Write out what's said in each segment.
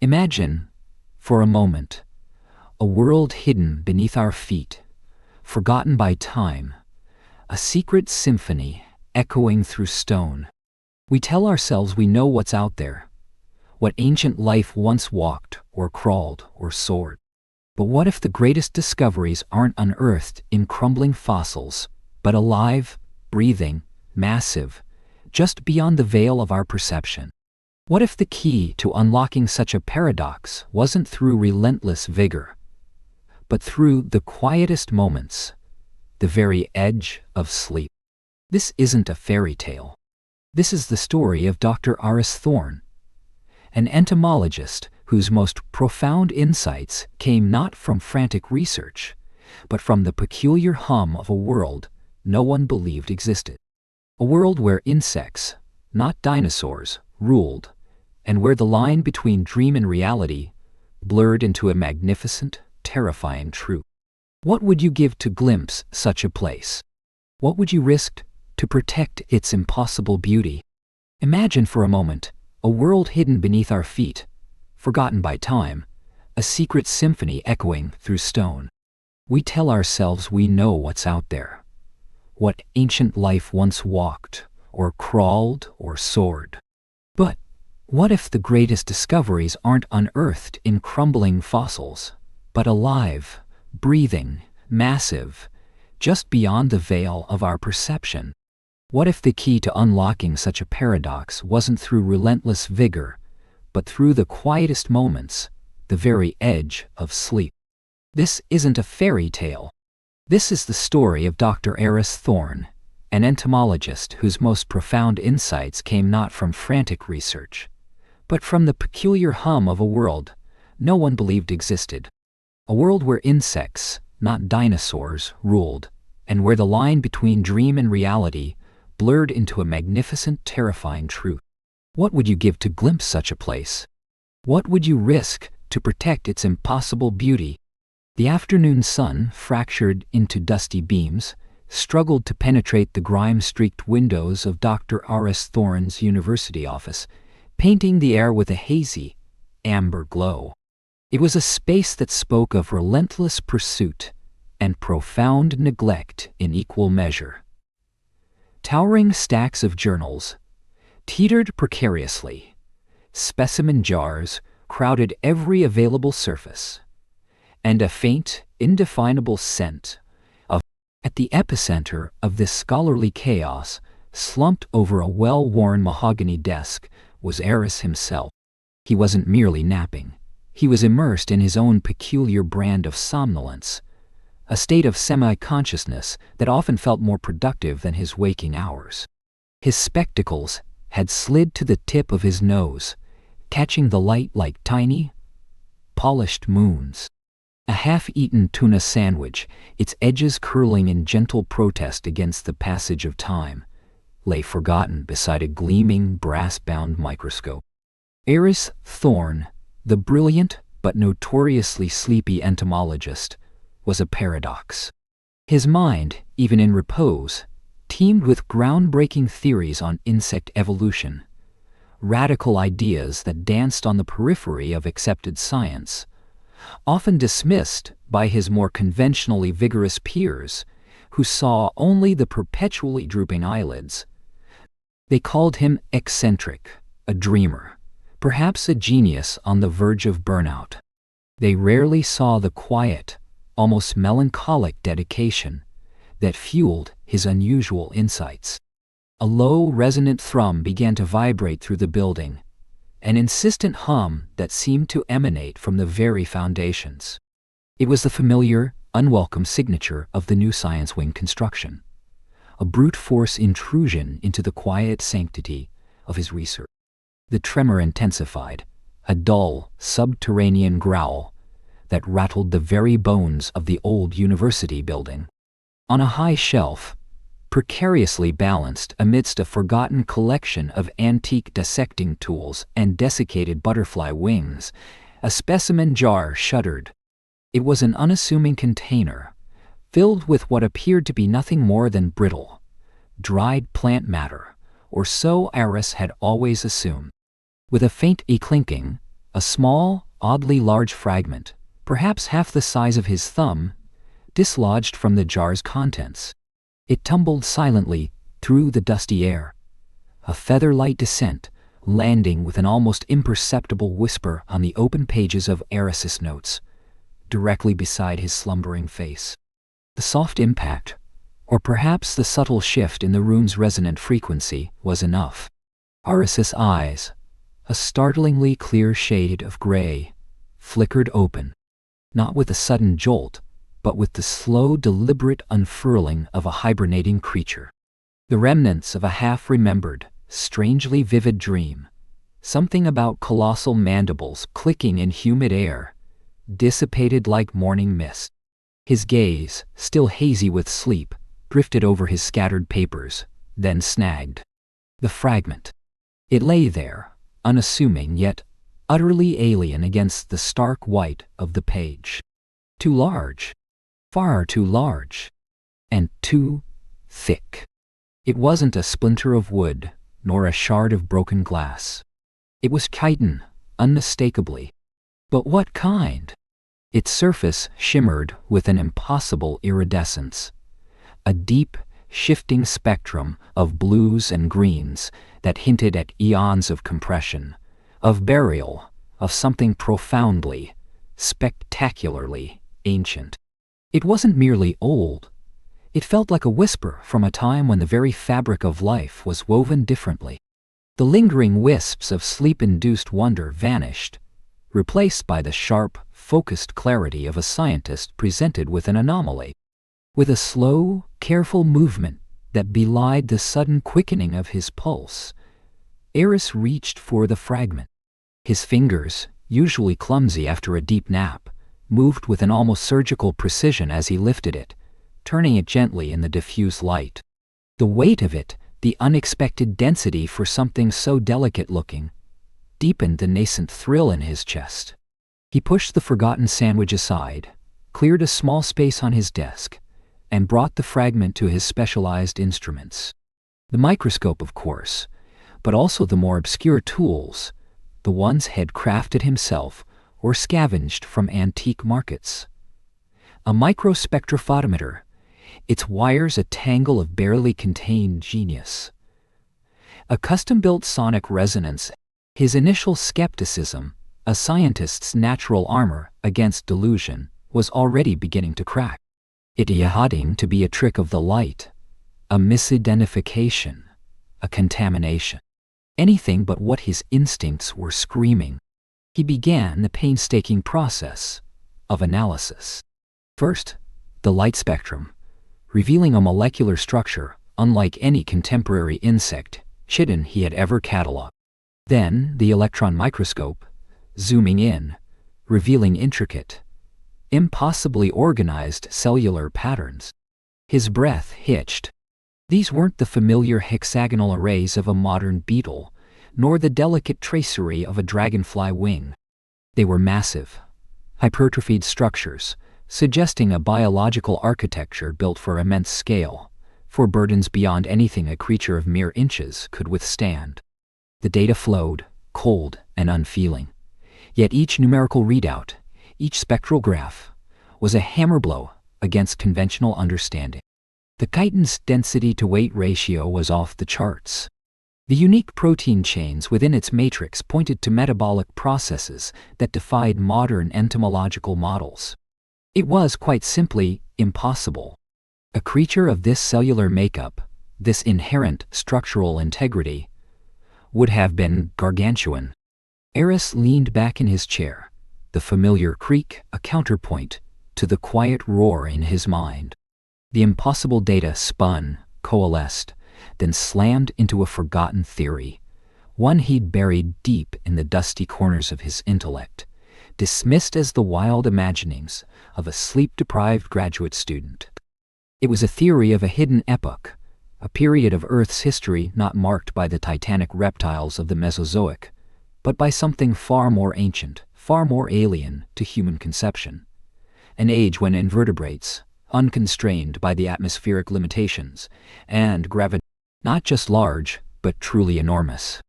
Imagine, for a moment, a world hidden beneath our feet, forgotten by time, a secret symphony echoing through stone. We tell ourselves we know what's out there, what ancient life once walked or crawled or soared. But what if the greatest discoveries aren't unearthed in crumbling fossils, but alive, breathing, massive, just beyond the veil of our perception? What if the key to unlocking such a paradox wasn't through relentless vigor, but through the quietest moments, the very edge of sleep? This isn't a fairy tale. This is the story of Dr. Aris Thorne, an entomologist whose most profound insights came not from frantic research, but from the peculiar hum of a world no one believed existed. A world where insects, not dinosaurs, ruled, and where the line between dream and reality blurred into a magnificent, terrifying truth. What would you give to glimpse such a place? What would you risk to protect its impossible beauty? Imagine for a moment a world hidden beneath our feet, forgotten by time, a secret symphony echoing through stone. We tell ourselves we know what's out there, what ancient life once walked, or crawled, or soared. But what if the greatest discoveries aren't unearthed in crumbling fossils, but alive, breathing, massive, just beyond the veil of our perception? What if the key to unlocking such a paradox wasn't through relentless vigor, but through the quietest moments, the very edge of sleep? This isn't a fairy tale. This is the story of Dr. Aris Thorne, an entomologist whose most profound insights came not from frantic research, but from the peculiar hum of a world no one believed existed. A world where insects, not dinosaurs, ruled, and where the line between dream and reality blurred into a magnificent, terrifying truth. What would you give to glimpse such a place? What would you risk to protect its impossible beauty? The afternoon sun, fractured into dusty beams, struggled to penetrate the grime-streaked windows of Dr. Aris Thorne's university office, painting the air with a hazy, amber glow. It was a space that spoke of relentless pursuit and profound neglect in equal measure. Towering stacks of journals teetered precariously. Specimen jars crowded every available surface, and a faint, indefinable scent of. At the epicenter of this scholarly chaos, slumped over a well-worn mahogany desk, was Aris himself. He wasn't merely napping. He was immersed in his own peculiar brand of somnolence, a state of semi-consciousness that often felt more productive than his waking hours. His spectacles had slid to the tip of his nose, catching the light like tiny, polished moons. A half-eaten tuna sandwich, its edges curling in gentle protest against the passage of time, lay forgotten beside a gleaming, brass-bound microscope. Aris Thorne, the brilliant but notoriously sleepy entomologist, was a paradox. His mind, even in repose, teemed with groundbreaking theories on insect evolution, radical ideas that danced on the periphery of accepted science, often dismissed by his more conventionally vigorous peers, who saw only the perpetually drooping eyelids. They called him eccentric, a dreamer, perhaps a genius on the verge of burnout. They rarely saw the quiet, almost melancholic dedication that fueled his unusual insights. A low, resonant thrum began to vibrate through the building, an insistent hum that seemed to emanate from the very foundations. It was the familiar, unwelcome signature of the new science wing construction, a brute force intrusion into the quiet sanctity of his research. The tremor intensified, a dull, subterranean growl that rattled the very bones of the old university building. On a high shelf, precariously balanced amidst a forgotten collection of antique dissecting tools and desiccated butterfly wings, a specimen jar shuddered. It was an unassuming container, filled with what appeared to be nothing more than brittle, dried plant matter, or so Aris had always assumed. With a faint clinking, A small, oddly large fragment, perhaps half the size of his thumb, dislodged from the jar's contents. It tumbled silently through the dusty air, a feather-light descent, landing with an almost imperceptible whisper on the open pages of Eris's notes, directly beside his slumbering face. The soft impact, or perhaps the subtle shift in the room's resonant frequency, was enough. Eris's eyes, a startlingly clear shade of gray, flickered open, not with a sudden jolt, but with the slow, deliberate unfurling of a hibernating creature. The remnants of a half-remembered, strangely vivid dream, something about colossal mandibles clicking in humid air, dissipated like morning mist. His gaze, still hazy with sleep, drifted over his scattered papers, then snagged the fragment. It lay there, unassuming yet utterly alien against the stark white of the page. Too large, far too large, and too thick. It wasn't a splinter of wood, nor a shard of broken glass. It was chitin, unmistakably. But what kind? Its surface shimmered with an impossible iridescence, a deep, shifting spectrum of blues and greens that hinted at eons of compression, of burial, of something profoundly, spectacularly ancient. It wasn't merely old. It felt like a whisper from a time when the very fabric of life was woven differently. The lingering wisps of sleep-induced wonder vanished, replaced by the sharp, focused clarity of a scientist presented with an anomaly. With a slow, careful movement that belied the sudden quickening of his pulse, Eris reached for the fragment. His fingers, usually clumsy after a deep nap, moved with an almost surgical precision as he lifted it, turning it gently in the diffuse light. The weight of it, the unexpected density for something so delicate-looking, deepened the nascent thrill in his chest. He pushed the forgotten sandwich aside, cleared a small space on his desk, and brought the fragment to his specialized instruments. The microscope, of course, but also the more obscure tools, the ones he'd crafted himself or scavenged from antique markets. A microspectrophotometer, its wires a tangle of barely contained genius. A custom-built sonic resonance, his initial skepticism, a scientist's natural armor against delusion, was already beginning to crack. It yahading to be a trick of the light, a misidentification, a contamination. Anything but what his instincts were screaming. He began the painstaking process of analysis. First, the light spectrum, revealing a molecular structure unlike any contemporary insect chitin he had ever cataloged. Then the electron microscope, zooming in, revealing intricate, impossibly organized cellular patterns. His breath hitched. These weren't the familiar hexagonal arrays of a modern beetle, nor the delicate tracery of a dragonfly wing. They were massive, hypertrophied structures, suggesting a biological architecture built for immense scale, for burdens beyond anything a creature of mere inches could withstand. The data flowed, cold and unfeeling. Yet each numerical readout, each spectral graph, was a hammer blow against conventional understanding. The chitin's density-to-weight ratio was off the charts. The unique protein chains within its matrix pointed to metabolic processes that defied modern entomological models. It was, quite simply, impossible. A creature of this cellular makeup, this inherent structural integrity, would have been gargantuan. Eris leaned back in his chair, the familiar creak a counterpoint to the quiet roar in his mind. The impossible data spun, coalesced, then slammed into a forgotten theory, one he'd buried deep in the dusty corners of his intellect, dismissed as the wild imaginings of a sleep-deprived graduate student. It was a theory of a hidden epoch, a period of Earth's history not marked by the titanic reptiles of the Mesozoic, but by something far more ancient, far more alien to human conception. An age when invertebrates, unconstrained by the atmospheric limitations, and gravity, not just large, but truly enormous.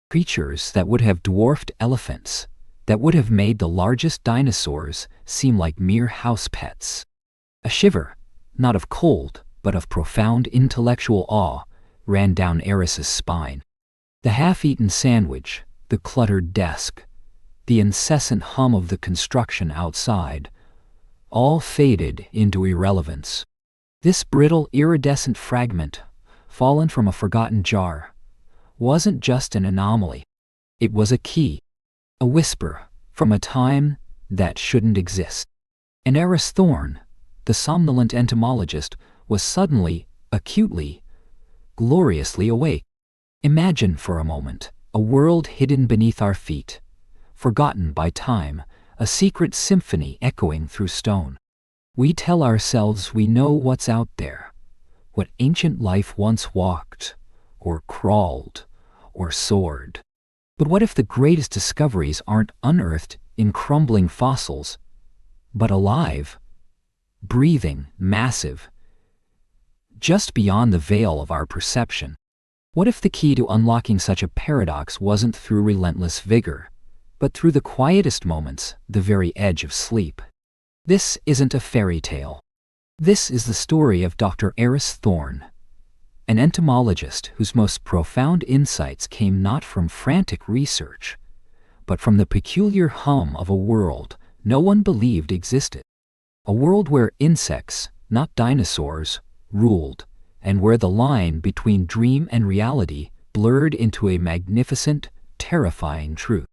Creatures that would have dwarfed elephants, that would have made the largest dinosaurs seem like mere house pets. A shiver, not of cold, but of profound intellectual awe, ran down Eris's spine. The half-eaten sandwich, the cluttered desk, the incessant hum of the construction outside, all faded into irrelevance. This brittle, iridescent fragment, fallen from a forgotten jar, wasn't just an anomaly. It was a key, a whisper from a time that shouldn't exist. And Eris Thorne, the somnolent entomologist, was suddenly, acutely, gloriously awake. Imagine for a moment a world hidden beneath our feet, forgotten by time, a secret symphony echoing through stone. We tell ourselves we know what's out there, what ancient life once walked, or crawled, or soared. But what if the greatest discoveries aren't unearthed in crumbling fossils, but alive, breathing, massive, just beyond the veil of our perception? What if the key to unlocking such a paradox wasn't through relentless vigor, but through the quietest moments, the very edge of sleep? This isn't a fairy tale. This is the story of Dr. Eris Thorne, an entomologist whose most profound insights came not from frantic research, but from the peculiar hum of a world no one believed existed. A world where insects, not dinosaurs, ruled, and where the line between dream and reality blurred into a magnificent, terrifying truth.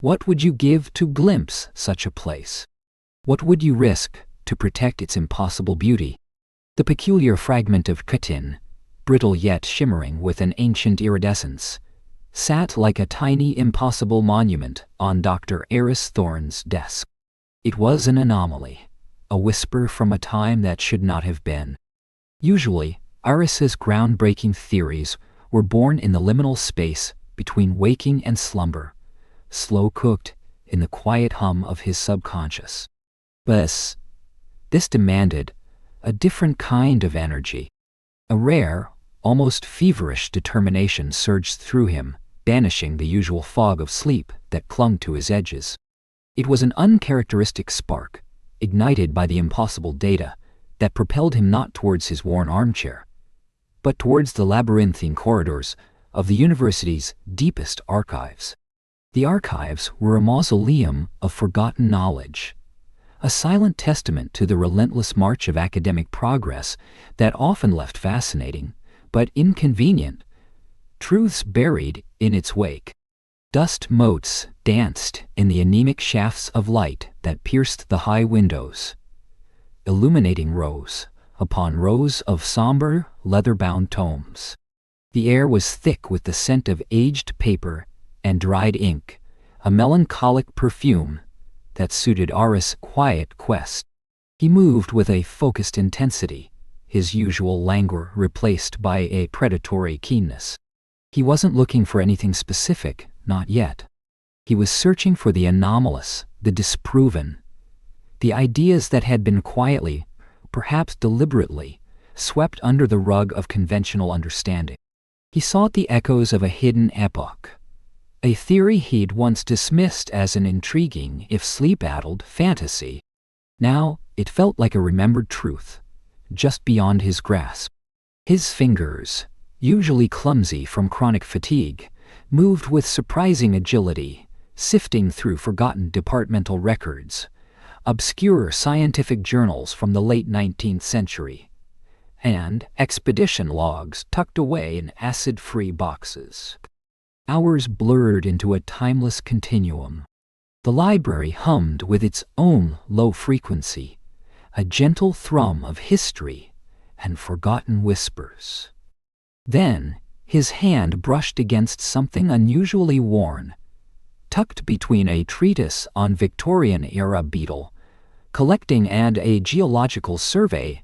What would you give to glimpse such a place? What would you risk to protect its impossible beauty? The peculiar fragment of chitin, brittle yet shimmering with an ancient iridescence, sat like a tiny impossible monument on Dr. Eris Thorne's desk. It was an anomaly, a whisper from a time that should not have been. Usually, Eris's groundbreaking theories were born in the liminal space between waking and slumber, slow-cooked in the quiet hum of his subconscious. But this demanded a different kind of energy. A rare, almost feverish determination surged through him, banishing the usual fog of sleep that clung to his edges. It was an uncharacteristic spark, ignited by the impossible data, that propelled him not towards his worn armchair, but towards the labyrinthine corridors of the university's deepest archives. The archives were a mausoleum of forgotten knowledge, a silent testament to the relentless march of academic progress that often left fascinating, but inconvenient, truths buried in its wake. Dust motes danced in the anemic shafts of light that pierced the high windows, illuminating rows upon rows of somber, leather-bound tomes. The air was thick with the scent of aged paper and dried ink, a melancholic perfume that suited Eris's quiet quest. He moved with a focused intensity, his usual languor replaced by a predatory keenness. He wasn't looking for anything specific, not yet. He was searching for the anomalous, the disproven, the ideas that had been quietly, perhaps deliberately, swept under the rug of conventional understanding. He sought the echoes of a hidden epoch, a theory he'd once dismissed as an intriguing, if sleep-addled, fantasy. Now, it felt like a remembered truth, just beyond his grasp. His fingers, usually clumsy from chronic fatigue, moved with surprising agility, sifting through forgotten departmental records, obscure scientific journals from the late 19th century, and expedition logs tucked away in acid-free boxes. Hours blurred into a timeless continuum. The library hummed with its own low frequency, a gentle thrum of history and forgotten whispers. Then, his hand brushed against something unusually worn, tucked between a treatise on Victorian-era beetle collecting and a geological survey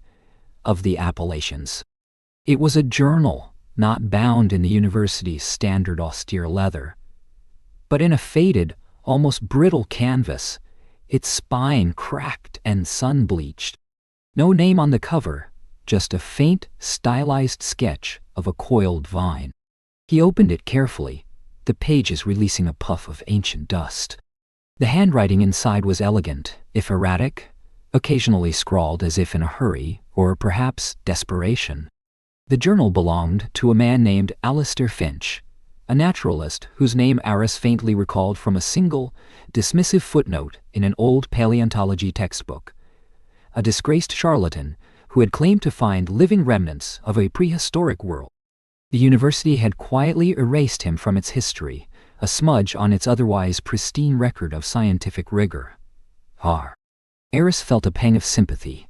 of the Appalachians. It was a journal, not bound in the university's standard austere leather, but in a faded, almost brittle canvas, its spine cracked and sun-bleached. No name on the cover, just a faint, stylized sketch of a coiled vine. He opened it carefully, the pages releasing a puff of ancient dust. The handwriting inside was elegant, if erratic, occasionally scrawled as if in a hurry, or perhaps desperation. The journal belonged to a man named Alistair Finch, a naturalist whose name Aris faintly recalled from a single, dismissive footnote in an old paleontology textbook. A disgraced charlatan who had claimed to find living remnants of a prehistoric world. The university had quietly erased him from its history, a smudge on its otherwise pristine record of scientific rigor. Aris felt a pang of sympathy,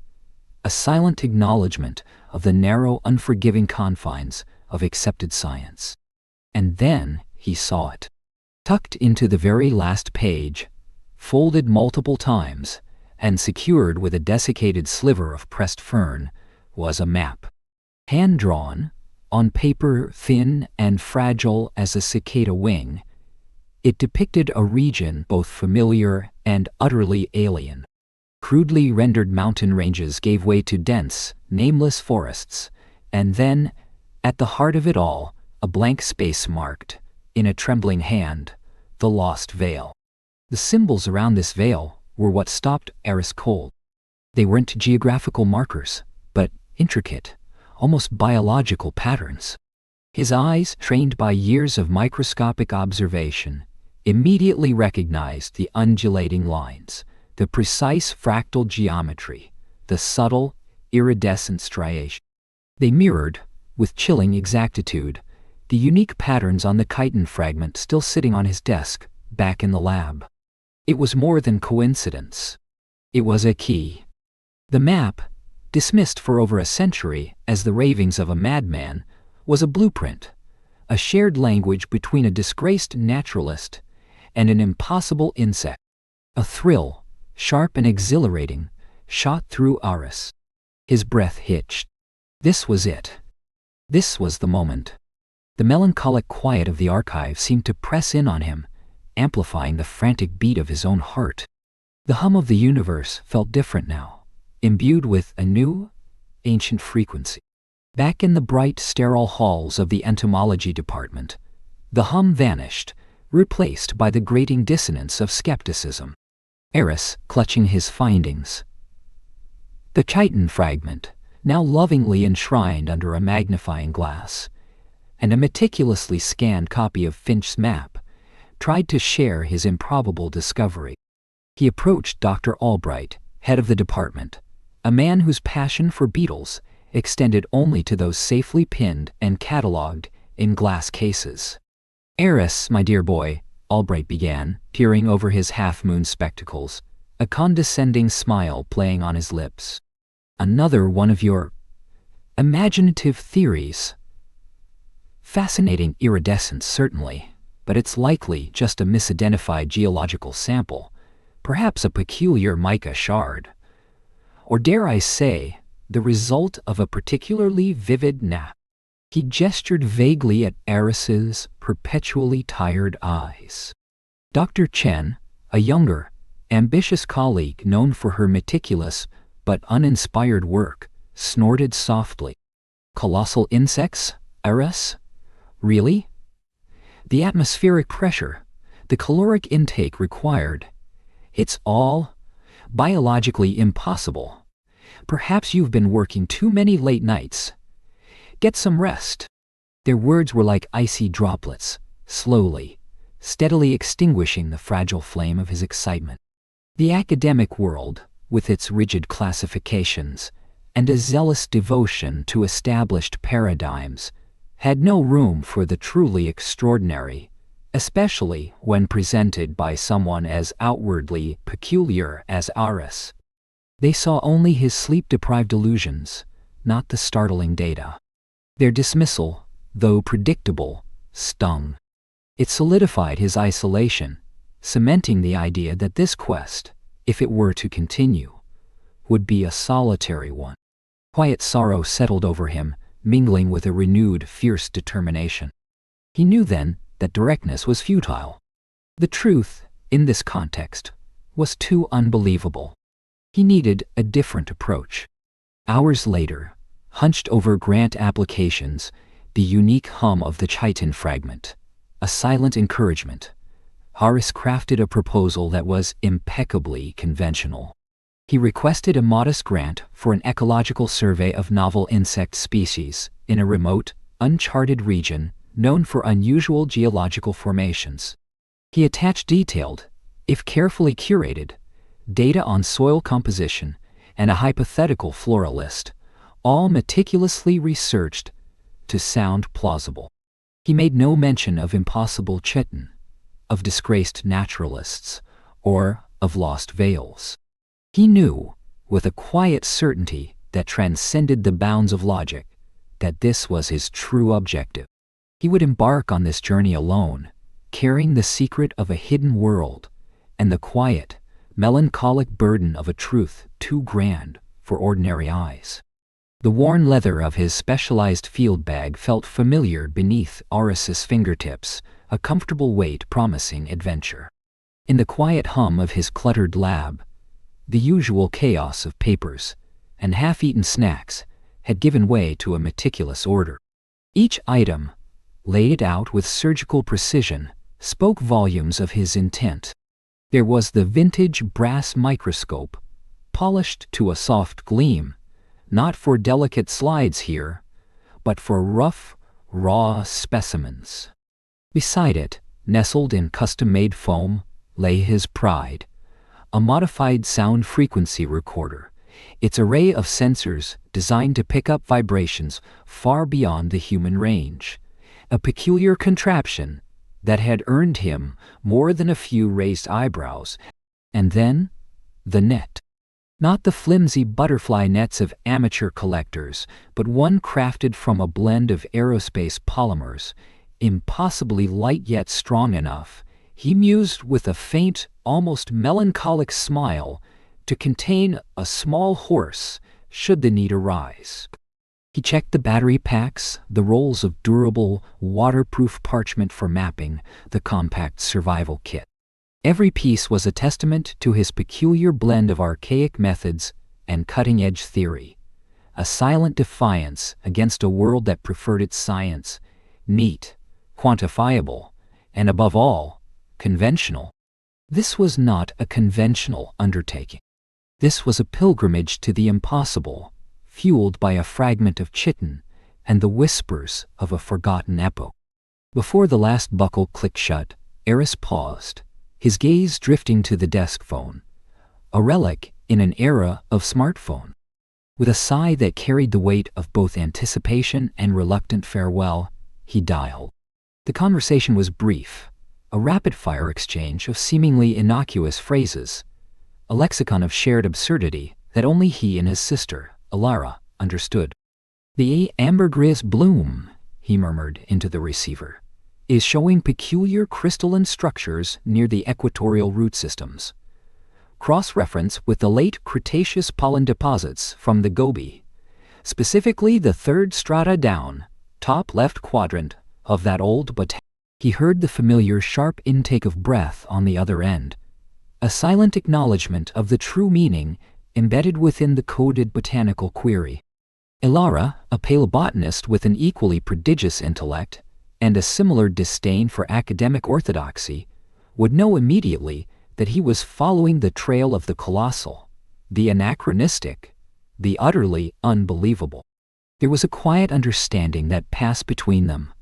a silent acknowledgement of the narrow, unforgiving confines of accepted science. And then he saw it. Tucked into the very last page, folded multiple times, and secured with a desiccated sliver of pressed fern, was a map. Hand-drawn, on paper thin and fragile as a cicada wing, it depicted a region both familiar and utterly alien. Crudely rendered mountain ranges gave way to dense, nameless forests, and then, at the heart of it all, a blank space marked, in a trembling hand, the lost veil. The symbols around this veil were what stopped Aris cold. They weren't geographical markers, but intricate, almost biological patterns. His eyes, trained by years of microscopic observation, immediately recognized the undulating lines, the precise fractal geometry, the subtle, iridescent striation. They mirrored, with chilling exactitude, the unique patterns on the chitin fragment still sitting on his desk, back in the lab. It was more than coincidence. It was a key. The map, dismissed for over a century as the ravings of a madman, was a blueprint, a shared language between a disgraced naturalist and an impossible insect. A thrill, sharp and exhilarating, shot through Aris. His breath hitched. This was it. This was the moment. The melancholic quiet of the archive seemed to press in on him, amplifying the frantic beat of his own heart. The hum of the universe felt different now, imbued with a new, ancient frequency. Back in the bright, sterile halls of the entomology department, the hum vanished, replaced by the grating dissonance of skepticism. Aris, clutching his findings. The chitin fragment, now lovingly enshrined under a magnifying glass, and a meticulously scanned copy of Finch's map, tried to share his improbable discovery. He approached Dr. Albright, head of the department, a man whose passion for beetles extended only to those safely pinned and catalogued in glass cases. "Aris, my dear boy," Albright began, peering over his half-moon spectacles, a condescending smile playing on his lips. "Another one of your imaginative theories. Fascinating iridescence, certainly, but it's likely just a misidentified geological sample, perhaps a peculiar mica shard. Or dare I say, the result of a particularly vivid nap." He gestured vaguely at Aris's perpetually tired eyes. Dr. Chen, a younger, ambitious colleague known for her meticulous but uninspired work, snorted softly. "Colossal insects, Aris? Really? The atmospheric pressure, the caloric intake required. It's all biologically impossible. Perhaps you've been working too many late nights. Get some rest." Their words were like icy droplets, slowly, steadily extinguishing the fragile flame of his excitement. The academic world, with its rigid classifications and a zealous devotion to established paradigms, had no room for the truly extraordinary, especially when presented by someone as outwardly peculiar as Aris. They saw only his sleep-deprived illusions, not the startling data. Their dismissal, though predictable, stung. It solidified his isolation, cementing the idea that this quest, if it were to continue, would be a solitary one. Quiet sorrow settled over him, mingling with a renewed, fierce determination. He knew then that directness was futile. The truth, in this context, was too unbelievable. He needed a different approach. Hours later, hunched over grant applications, the unique hum of the chitin fragment, a silent encouragement, Harris crafted a proposal that was impeccably conventional. He requested a modest grant for an ecological survey of novel insect species in a remote, uncharted region known for unusual geological formations. He attached detailed, if carefully curated, data on soil composition and a hypothetical flora list, all meticulously researched to sound plausible. He made no mention of impossible chitin, of disgraced naturalists, or of lost vales. He knew, with a quiet certainty that transcended the bounds of logic, that this was his true objective. He would embark on this journey alone, carrying the secret of a hidden world and the quiet, melancholic burden of a truth too grand for ordinary eyes. The worn leather of his specialized field bag felt familiar beneath Harris's fingertips, a comfortable weight promising adventure. In the quiet hum of his cluttered lab, the usual chaos of papers and half-eaten snacks had given way to a meticulous order. Each item, laid out with surgical precision, spoke volumes of his intent. There was the vintage brass microscope, polished to a soft gleam, not for delicate slides here, but for rough, raw specimens. Beside it, nestled in custom-made foam, lay his pride, a modified sound frequency recorder, its array of sensors designed to pick up vibrations far beyond the human range, a peculiar contraption that had earned him more than a few raised eyebrows. And then, the net. Not the flimsy butterfly nets of amateur collectors, but one crafted from a blend of aerospace polymers, impossibly light yet strong enough, he mused with a faint, almost melancholic smile, to contain a small horse should the need arise. He checked the battery packs, the rolls of durable, waterproof parchment for mapping, the compact survival kit. Every piece was a testament to his peculiar blend of archaic methods and cutting-edge theory, a silent defiance against a world that preferred its science, neat, quantifiable, and above all, conventional. This was not a conventional undertaking. This was a pilgrimage to the impossible, fueled by a fragment of chitin and the whispers of a forgotten epoch. Before the last buckle clicked shut, Harris paused, his gaze drifting to the desk phone, a relic in an era of smartphone. With a sigh that carried the weight of both anticipation and reluctant farewell, he dialed. The conversation was brief, a rapid-fire exchange of seemingly innocuous phrases, a lexicon of shared absurdity that only he and his sister, Alara, understood. "The ambergris bloom," he murmured into the receiver, "is showing peculiar crystalline structures near the equatorial root systems. Cross-reference with the late Cretaceous pollen deposits from the Gobi, specifically the third strata down, top left quadrant of that old botanical." He heard the familiar sharp intake of breath on the other end, a silent acknowledgement of the true meaning embedded within the coded botanical query. Alara, a paleobotanist with an equally prodigious intellect and a similar disdain for academic orthodoxy, would know immediately that he was following the trail of the colossal, the anachronistic, the utterly unbelievable. There was a quiet understanding that passed between them,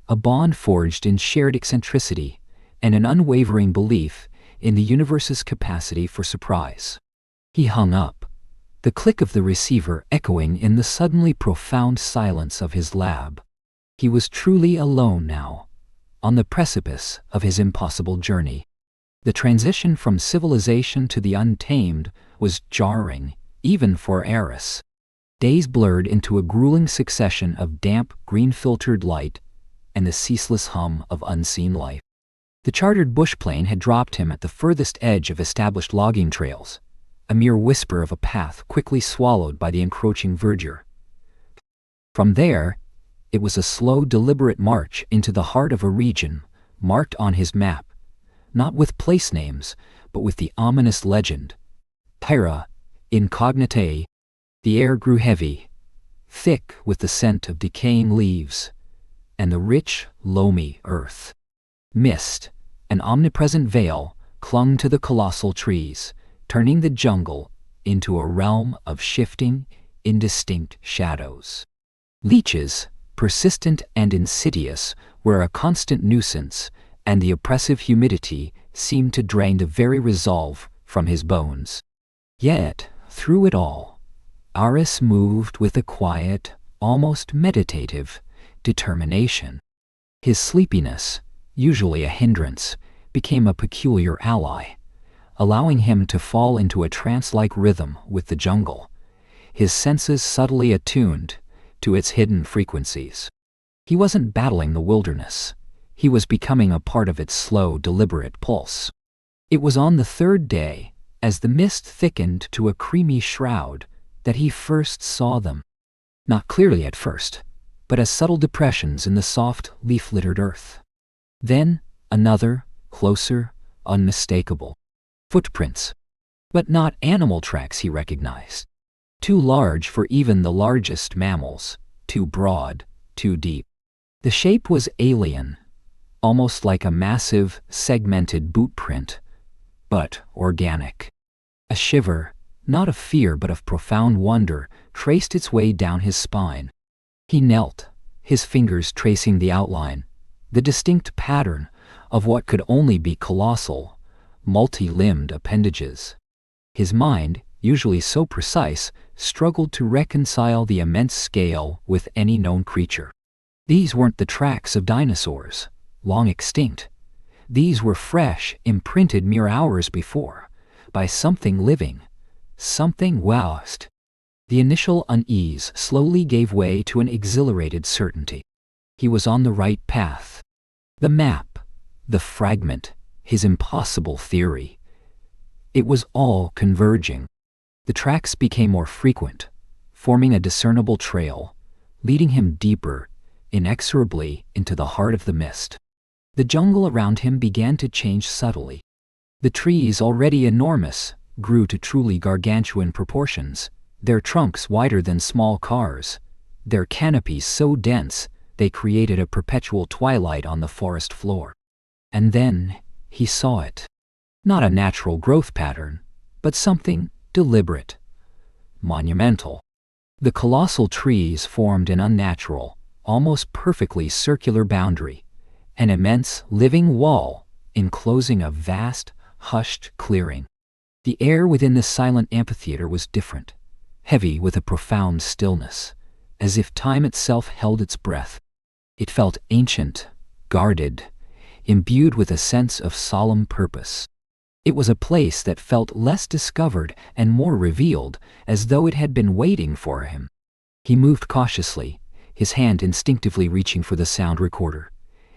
a bond forged in shared eccentricity and an unwavering belief in the universe's capacity for surprise. He hung up, the click of the receiver echoing in the suddenly profound silence of his lab. He was truly alone now, on the precipice of his impossible journey. The transition from civilization to the untamed was jarring, even for Harris. Days blurred into a grueling succession of damp, green-filtered light and the ceaseless hum of unseen life. The chartered bushplane had dropped him at the furthest edge of established logging trails, a mere whisper of a path quickly swallowed by the encroaching verdure. From there, it was a slow, deliberate march into the heart of a region marked on his map, not with place names, but with the ominous legend, Terra Incognita. The air grew heavy, thick with the scent of decaying leaves and the rich, loamy earth. Mist, An omnipresent veil clung to the colossal trees, turning the jungle into a realm of shifting, indistinct shadows. Leeches, persistent and insidious, were a constant nuisance, and the oppressive humidity seemed to drain the very resolve from his bones. Yet, through it all, Aris moved with a quiet, almost meditative determination. His sleepiness, usually a hindrance, became a peculiar ally, allowing him to fall into a trance-like rhythm with the jungle, his senses subtly attuned to its hidden frequencies. He wasn't battling the wilderness. He was becoming a part of its slow, deliberate pulse. It was on the third day, as the mist thickened to a creamy shroud, that he first saw them. Not clearly at first, but as subtle depressions in the soft, leaf-littered earth. Then, another, closer, unmistakable. Footprints. But not animal tracks he recognized. Too large for even the largest mammals, too broad, too deep. The shape was alien, almost like a massive, segmented boot print, but organic. A shiver, not of fear but of profound wonder, traced its way down his spine. He knelt, his fingers tracing the outline, the distinct pattern of what could only be colossal, multi-limbed appendages. His mind, usually so precise, struggled to reconcile the immense scale with any known creature. These weren't the tracks of dinosaurs, long extinct. These were fresh, imprinted mere hours before, by something living, something vast. The initial unease slowly gave way to an exhilarated certainty. He was on the right path. The map, the fragment, his impossible theory. It was all converging. The tracks became more frequent, forming a discernible trail, leading him deeper, inexorably into the heart of the mist. The jungle around him began to change subtly. The trees, already enormous, grew to truly gargantuan proportions, their trunks wider than small cars, their canopies so dense they created a perpetual twilight on the forest floor. And then he saw it. Not a natural growth pattern, but something deliberate, monumental. The colossal trees formed an unnatural, almost perfectly circular boundary, an immense living wall enclosing a vast, hushed clearing. The air within this silent amphitheater was different, heavy with a profound stillness, as if time itself held its breath. It felt ancient, guarded, imbued with a sense of solemn purpose. It was a place that felt less discovered and more revealed, as though it had been waiting for him. He moved cautiously, his hand instinctively reaching for the sound recorder,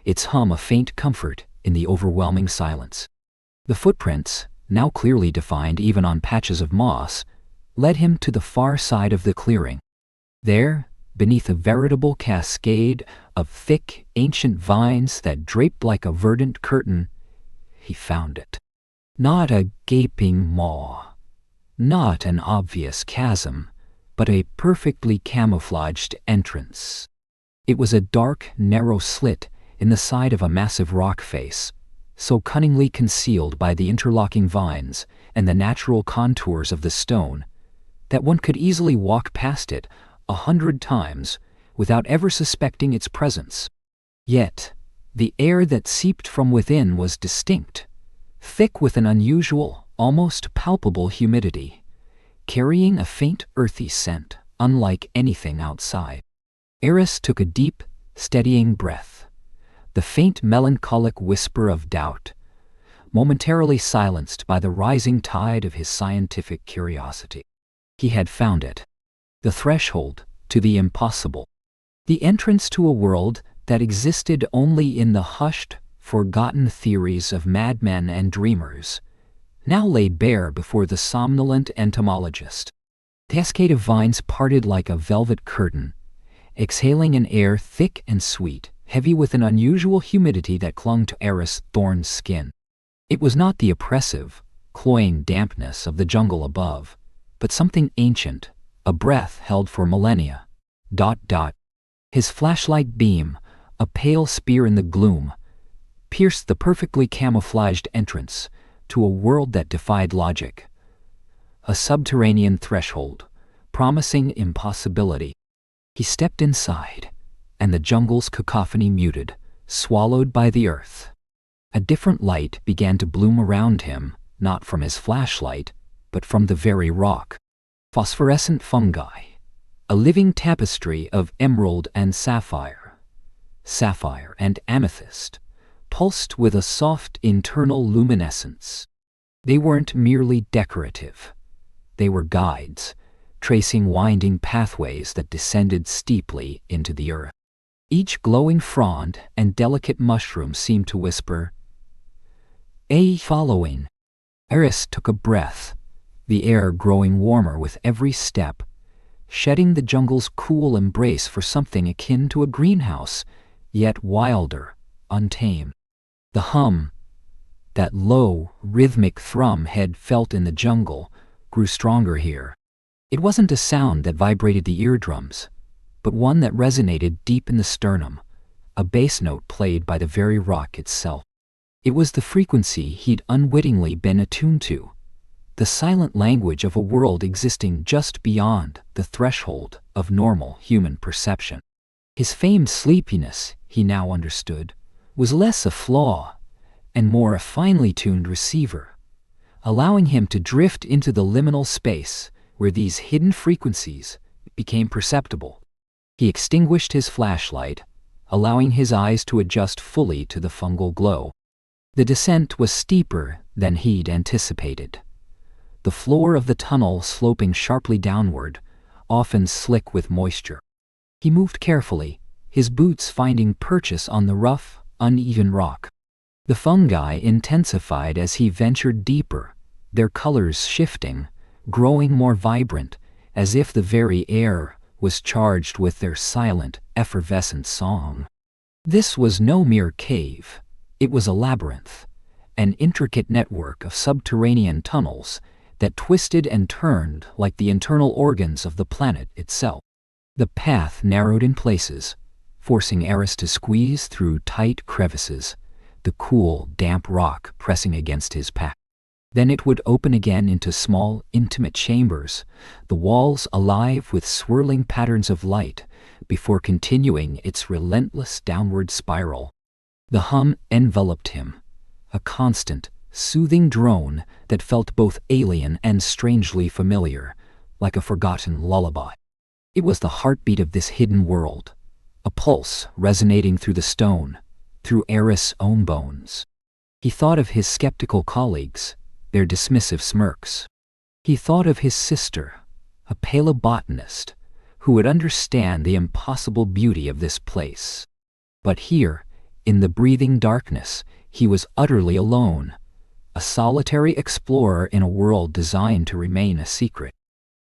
its hum a faint comfort in the overwhelming silence. The footprints, now clearly defined even on patches of moss, led him to the far side of the clearing. There, beneath a veritable cascade of thick, ancient vines that draped like a verdant curtain, he found it. Not a gaping maw, not an obvious chasm, but a perfectly camouflaged entrance. It was a dark, narrow slit in the side of a massive rock face, so cunningly concealed by the interlocking vines and the natural contours of the stone that one could easily walk past it 100 times without ever suspecting its presence. Yet, the air that seeped from within was distinct, thick with an unusual, almost palpable humidity, carrying a faint earthy scent unlike anything outside. Aris took a deep, steadying breath, the faint melancholic whisper of doubt, momentarily silenced by the rising tide of his scientific curiosity. He had found it. The threshold to the impossible. The entrance to a world that existed only in the hushed, forgotten theories of madmen and dreamers, now laid bare before the somnolent entomologist. The cascade of vines parted like a velvet curtain, exhaling an air thick and sweet, heavy with an unusual humidity that clung to Aris' thorn skin. It was not the oppressive, cloying dampness of the jungle above, but something ancient, a breath held for millennia. His flashlight beam, a pale spear in the gloom, pierced the perfectly camouflaged entrance to a world that defied logic. A subterranean threshold, promising impossibility. He stepped inside, and the jungle's cacophony muted, swallowed by the earth. A different light began to bloom around him, not from his flashlight, but from the very rock. Phosphorescent fungi, a living tapestry of emerald and sapphire and amethyst, pulsed with a soft internal luminescence. They weren't merely decorative. They were guides, tracing winding pathways that descended steeply into the earth. Each glowing frond and delicate mushroom seemed to whisper, following. Eris took a breath, the air growing warmer with every step, shedding the jungle's cool embrace for something akin to a greenhouse, yet wilder, untamed. The hum, that low, rhythmic thrum Head felt in the jungle, grew stronger here. It wasn't a sound that vibrated the eardrums, but one that resonated deep in the sternum, a bass note played by the very rock itself. It was the frequency he'd unwittingly been attuned to, the silent language of a world existing just beyond the threshold of normal human perception. His famed sleepiness, he now understood, was less a flaw and more a finely tuned receiver, allowing him to drift into the liminal space where these hidden frequencies became perceptible. He extinguished his flashlight, allowing his eyes to adjust fully to the fungal glow. The descent was steeper than he'd anticipated, the floor of the tunnel sloping sharply downward, often slick with moisture. He moved carefully, his boots finding purchase on the rough, uneven rock. The fungi intensified as he ventured deeper, their colors shifting, growing more vibrant, as if the very air was charged with their silent, effervescent song. This was no mere cave. It was a labyrinth, an intricate network of subterranean tunnels that twisted and turned like the internal organs of the planet itself. The path narrowed in places, forcing Eris to squeeze through tight crevices, the cool, damp rock pressing against his back. Then it would open again into small, intimate chambers, the walls alive with swirling patterns of light, before continuing its relentless downward spiral. The hum enveloped him, a constant, soothing drone that felt both alien and strangely familiar, like a forgotten lullaby. It was the heartbeat of this hidden world, a pulse resonating through the stone, through Eris' own bones. He thought of his skeptical colleagues, their dismissive smirks. He thought of his sister, a paleobotanist, who would understand the impossible beauty of this place. But here, in the breathing darkness, he was utterly alone, a solitary explorer in a world designed to remain a secret.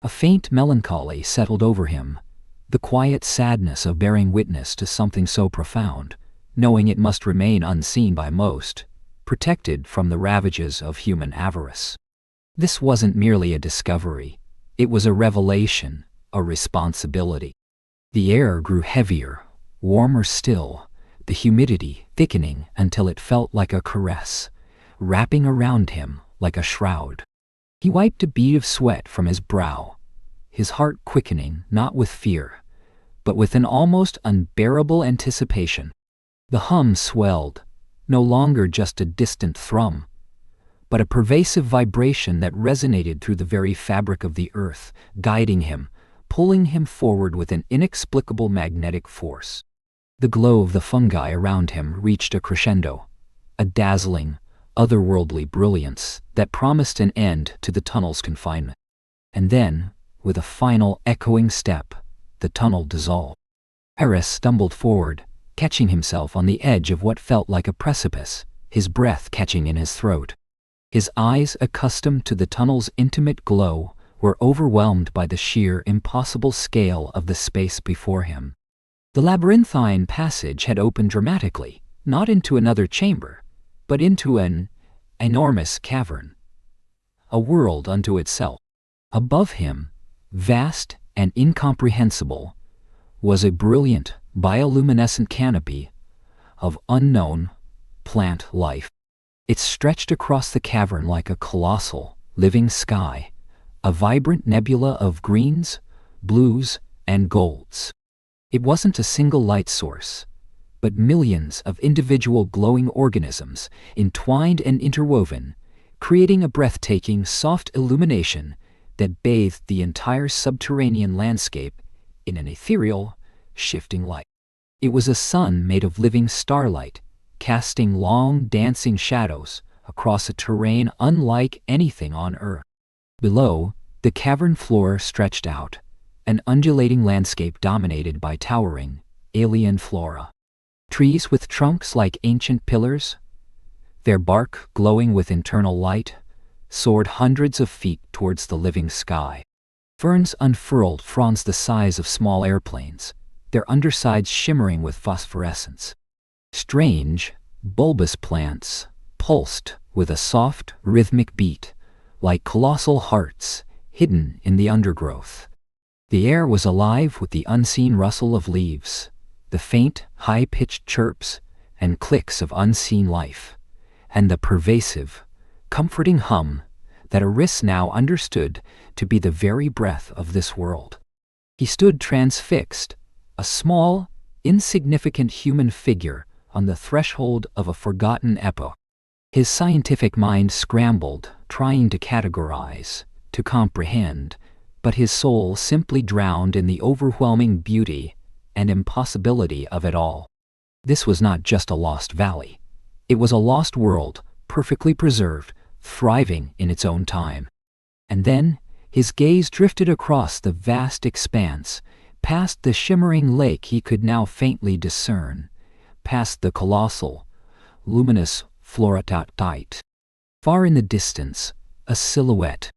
A faint melancholy settled over him, the quiet sadness of bearing witness to something so profound, knowing it must remain unseen by most, protected from the ravages of human avarice. This wasn't merely a discovery, it was a revelation, a responsibility. The air grew heavier, warmer still, the humidity thickening until it felt like a caress, wrapping around him like a shroud. He wiped a bead of sweat from his brow, his heart quickening not with fear, but with an almost unbearable anticipation. The hum swelled, no longer just a distant thrum, but a pervasive vibration that resonated through the very fabric of the earth, guiding him, pulling him forward with an inexplicable magnetic force. The glow of the fungi around him reached a crescendo, a dazzling, otherworldly brilliance that promised an end to the tunnel's confinement. And then, with a final echoing step, the tunnel dissolved. Eris stumbled forward, catching himself on the edge of what felt like a precipice, his breath catching in his throat. His eyes, accustomed to the tunnel's intimate glow, were overwhelmed by the sheer, impossible scale of the space before him. The labyrinthine passage had opened dramatically, not into another chamber, but into an enormous cavern, a world unto itself. Above him, vast and incomprehensible, was a brilliant, bioluminescent canopy of unknown, plant life. It stretched across the cavern like a colossal, living sky, a vibrant nebula of greens, blues, and golds. It wasn't a single light source, but millions of individual glowing organisms entwined and interwoven, creating a breathtaking, soft illumination that bathed the entire subterranean landscape in an ethereal, shifting light. It was a sun made of living starlight, casting long, dancing shadows across a terrain unlike anything on Earth. Below, the cavern floor stretched out, an undulating landscape dominated by towering, alien flora. Trees with trunks like ancient pillars, their bark glowing with internal light, soared hundreds of feet towards the living sky. Ferns unfurled fronds the size of small airplanes, their undersides shimmering with phosphorescence. Strange, bulbous plants pulsed with a soft, rhythmic beat, like colossal hearts hidden in the undergrowth. The air was alive with the unseen rustle of leaves, the faint, high-pitched chirps and clicks of unseen life, and the pervasive, comforting hum that Aris now understood to be the very breath of this world. He stood transfixed, a small, insignificant human figure on the threshold of a forgotten epoch. His scientific mind scrambled, trying to categorize, to comprehend, but his soul simply drowned in the overwhelming beauty and impossibility of it all. This was not just a lost valley. It was a lost world, perfectly preserved, thriving in its own time. And then, his gaze drifted across the vast expanse, past the shimmering lake he could now faintly discern, past the colossal, luminous floratite. Far in the distance, a silhouette.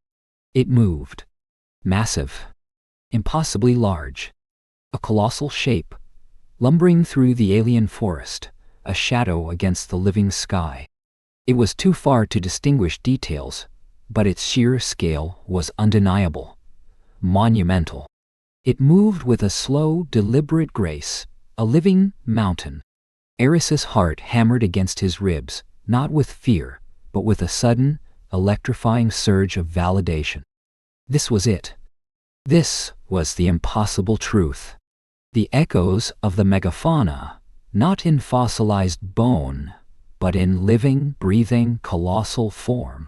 It moved. Massive. Impossibly large. A colossal shape, lumbering through the alien forest, a shadow against the living sky. It was too far to distinguish details, but its sheer scale was undeniable. Monumental. It moved with a slow, deliberate grace, a living mountain. Eris's heart hammered against his ribs, not with fear, but with a sudden, electrifying surge of validation. This was it. This was the impossible truth. The echoes of the Megafauna, not in fossilized bone, but in living, breathing, colossal form.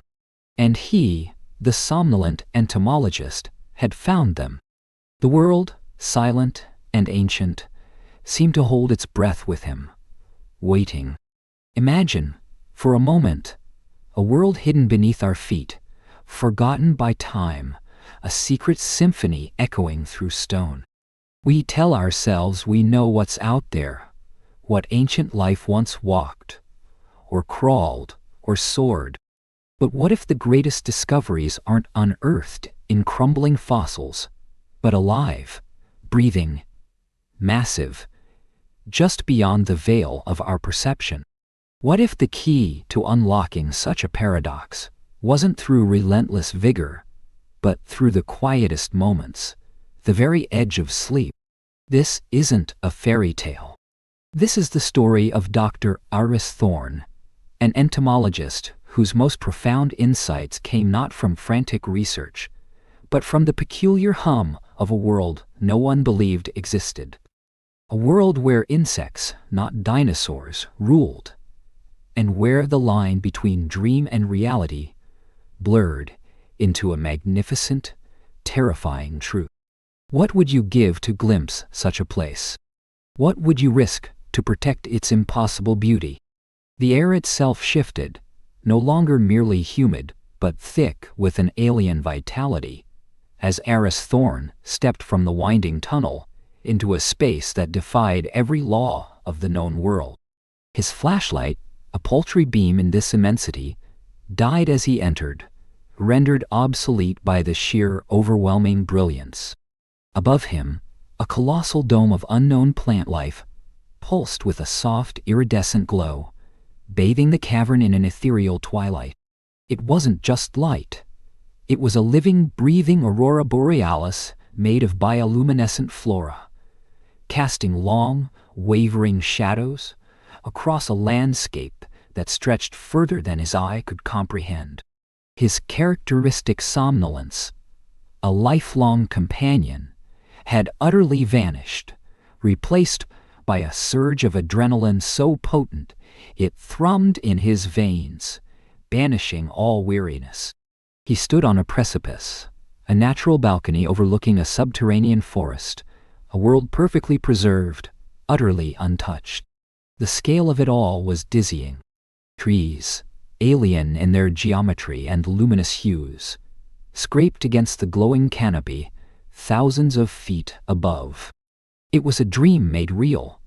And he, the somnolent entomologist, had found them. The world, silent and ancient, seemed to hold its breath with him, waiting. Imagine, for a moment, a world hidden beneath our feet, forgotten by time, a secret symphony echoing through stone. We tell ourselves we know what's out there, what ancient life once walked, or crawled, or soared. But what if the greatest discoveries aren't unearthed in crumbling fossils, but alive, breathing, massive, just beyond the veil of our perception? What if the key to unlocking such a paradox wasn't through relentless vigor, but through the quietest moments, the very edge of sleep? This isn't a fairy tale. This is the story of Dr. Aris Thorne, an entomologist whose most profound insights came not from frantic research, but from the peculiar hum of a world no one believed existed. A world where insects, not dinosaurs, ruled, and where the line between dream and reality blurred into a magnificent, terrifying truth. What would you give to glimpse such a place? What would you risk to protect its impossible beauty? The air itself shifted, no longer merely humid, but thick with an alien vitality, as Aris Thorne stepped from the winding tunnel into a space that defied every law of the known world. His flashlight, a paltry beam in this immensity, died as he entered, rendered obsolete by the sheer, overwhelming brilliance. Above him, a colossal dome of unknown plant life pulsed with a soft, iridescent glow, bathing the cavern in an ethereal twilight. It wasn't just light. It was a living, breathing aurora borealis made of bioluminescent flora, casting long, wavering shadows across a landscape that stretched further than his eye could comprehend. His characteristic somnolence, a lifelong companion, had utterly vanished, replaced by a surge of adrenaline so potent it thrummed in his veins, banishing all weariness. He stood on a precipice, a natural balcony overlooking a subterranean forest, a world perfectly preserved, utterly untouched. The scale of it all was dizzying. Trees, alien in their geometry and luminous hues, scraped against the glowing canopy thousands of feet above. It was a dream made real,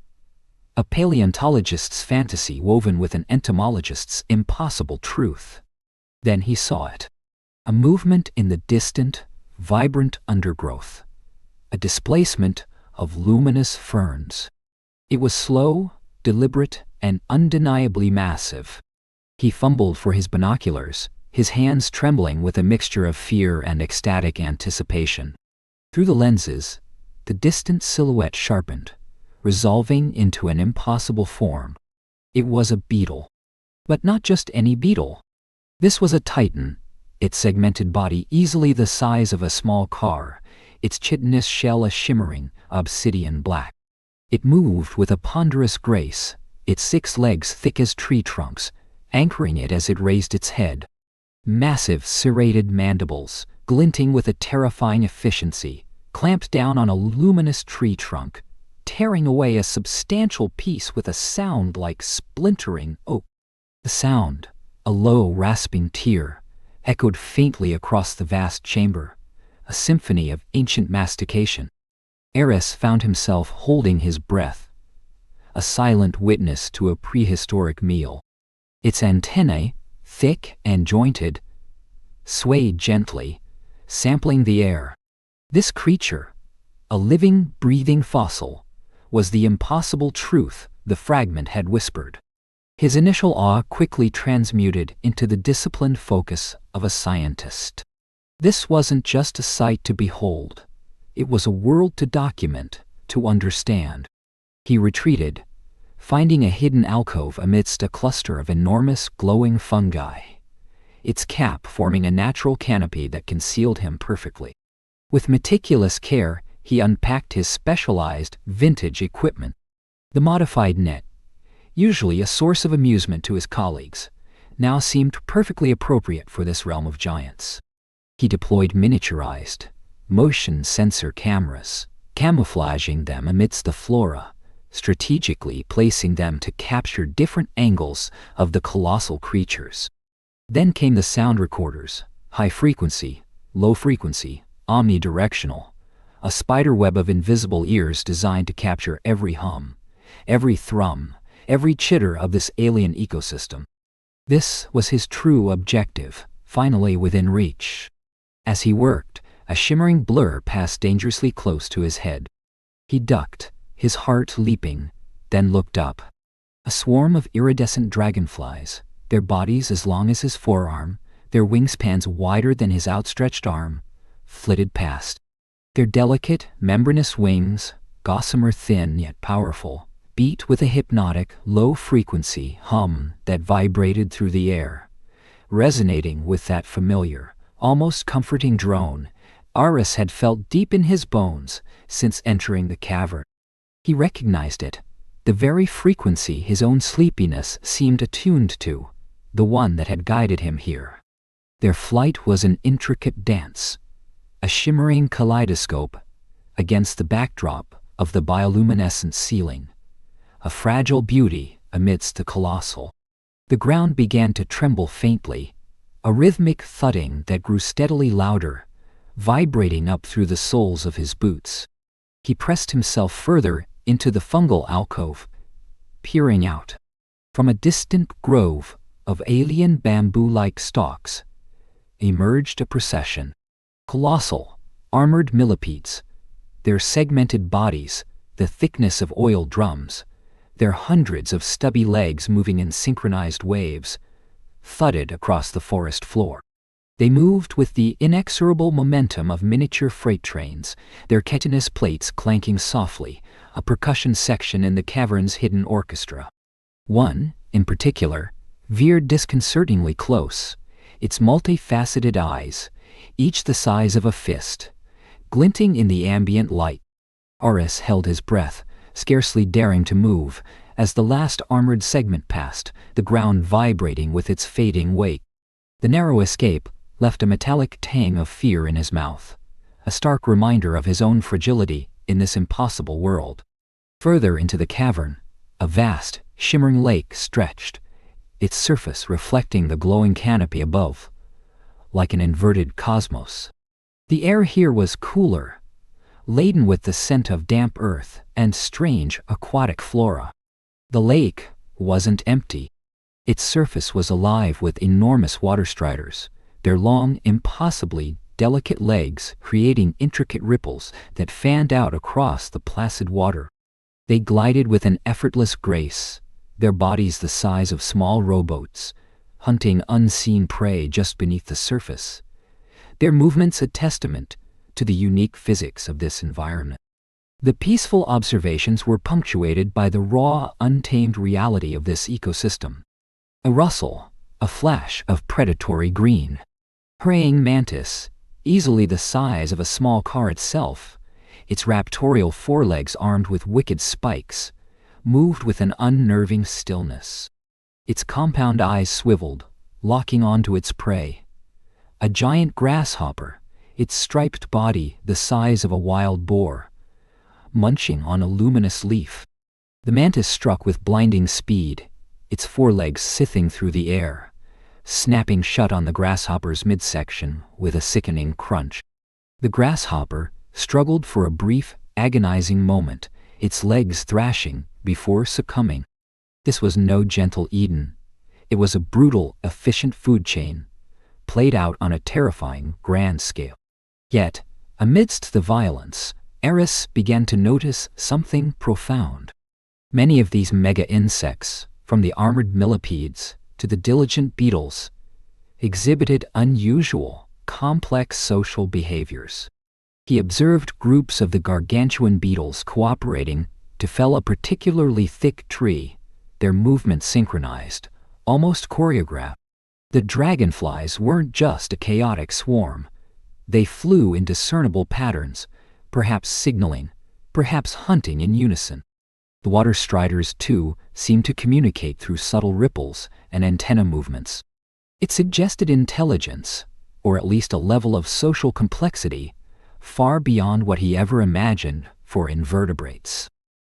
a paleontologist's fantasy woven with an entomologist's impossible truth. Then he saw it. A movement in the distant, vibrant undergrowth. A displacement of luminous ferns. It was slow, deliberate, and undeniably massive. He fumbled for his binoculars, his hands trembling with a mixture of fear and ecstatic anticipation. Through the lenses, the distant silhouette sharpened, resolving into an impossible form. It was a beetle. But not just any beetle. This was a titan, its segmented body easily the size of a small car, its chitinous shell a shimmering, obsidian black. It moved with a ponderous grace, its 6 legs thick as tree trunks, anchoring it as it raised its head. Massive serrated mandibles, glinting with a terrifying efficiency, clamped down on a luminous tree trunk, tearing away a substantial piece with a sound like splintering oak. The sound, a low, rasping tear, echoed faintly across the vast chamber, a symphony of ancient mastication. Eris found himself holding his breath, a silent witness to a prehistoric meal. Its antennae, thick and jointed, swayed gently, sampling the air. This creature, a living, breathing fossil, was the impossible truth the fragment had whispered. His initial awe quickly transmuted into the disciplined focus of a scientist. This wasn't just a sight to behold. It was a world to document, to understand. He retreated, finding a hidden alcove amidst a cluster of enormous glowing fungi, its cap forming a natural canopy that concealed him perfectly. With meticulous care, he unpacked his specialized, vintage equipment. The modified net, usually a source of amusement to his colleagues, now seemed perfectly appropriate for this realm of giants. He deployed miniaturized, motion sensor cameras, camouflaging them amidst the flora, strategically placing them to capture different angles of the colossal creatures. Then came the sound recorders, high frequency, low frequency, omnidirectional, a spiderweb of invisible ears designed to capture every hum, every thrum, every chitter of this alien ecosystem. This was his true objective, finally within reach. As he worked, a shimmering blur passed dangerously close to his head. He ducked, his heart leaping, then looked up. A swarm of iridescent dragonflies, their bodies as long as his forearm, their wingspans wider than his outstretched arm, flitted past. Their delicate, membranous wings, gossamer thin yet powerful, beat with a hypnotic, low-frequency hum that vibrated through the air. Resonating with that familiar, almost comforting drone Eris had felt deep in his bones since entering the cavern. He recognized it, the very frequency his own sleepiness seemed attuned to, the one that had guided him here. Their flight was an intricate dance, a shimmering kaleidoscope against the backdrop of the bioluminescent ceiling, a fragile beauty amidst the colossal. The ground began to tremble faintly, a rhythmic thudding that grew steadily louder, vibrating up through the soles of his boots. He pressed himself further into the fungal alcove, peering out. From a distant grove of alien bamboo-like stalks emerged a procession. Colossal, armored millipedes, their segmented bodies the thickness of oil drums, their hundreds of stubby legs moving in synchronized waves, thudded across the forest floor. They moved with the inexorable momentum of miniature freight trains, their chitinous plates clanking softly, a percussion section in the cavern's hidden orchestra. One, in particular, veered disconcertingly close, its multifaceted eyes, each the size of a fist, glinting in the ambient light. Aris held his breath, scarcely daring to move, as the last armored segment passed, the ground vibrating with its fading weight. The narrow escape left a metallic tang of fear in his mouth, a stark reminder of his own fragility in this impossible world. Further into the cavern, a vast, shimmering lake stretched, its surface reflecting the glowing canopy above, like an inverted cosmos. The air here was cooler, laden with the scent of damp earth and strange aquatic flora. The lake wasn't empty. Its surface was alive with enormous water striders, their long, impossibly delicate legs creating intricate ripples that fanned out across the placid water. They glided with an effortless grace, their bodies the size of small rowboats, hunting unseen prey just beneath the surface, their movements a testament to the unique physics of this environment. The peaceful observations were punctuated by the raw, untamed reality of this ecosystem. A rustle, a flash of predatory green. Praying mantis, easily the size of a small car itself, its raptorial forelegs armed with wicked spikes, moved with an unnerving stillness. Its compound eyes swiveled, locking onto its prey. A giant grasshopper, its striped body the size of a wild boar, munching on a luminous leaf. The mantis struck with blinding speed, its forelegs scything through the air, snapping shut on the grasshopper's midsection with a sickening crunch. The grasshopper struggled for a brief, agonizing moment, its legs thrashing before succumbing. This was no gentle Eden. It was a brutal, efficient food chain, played out on a terrifying, grand scale. Yet, amidst the violence, Aris began to notice something profound. Many of these mega-insects, from the armored millipedes to the diligent beetles, exhibited unusual, complex social behaviors. He observed groups of the gargantuan beetles cooperating to fell a particularly thick tree, their movements synchronized, almost choreographed. The dragonflies weren't just a chaotic swarm. They flew in discernible patterns, perhaps signaling, perhaps hunting in unison. The water striders, too, seemed to communicate through subtle ripples and antenna movements. It suggested intelligence, or at least a level of social complexity, far beyond what he ever imagined for invertebrates.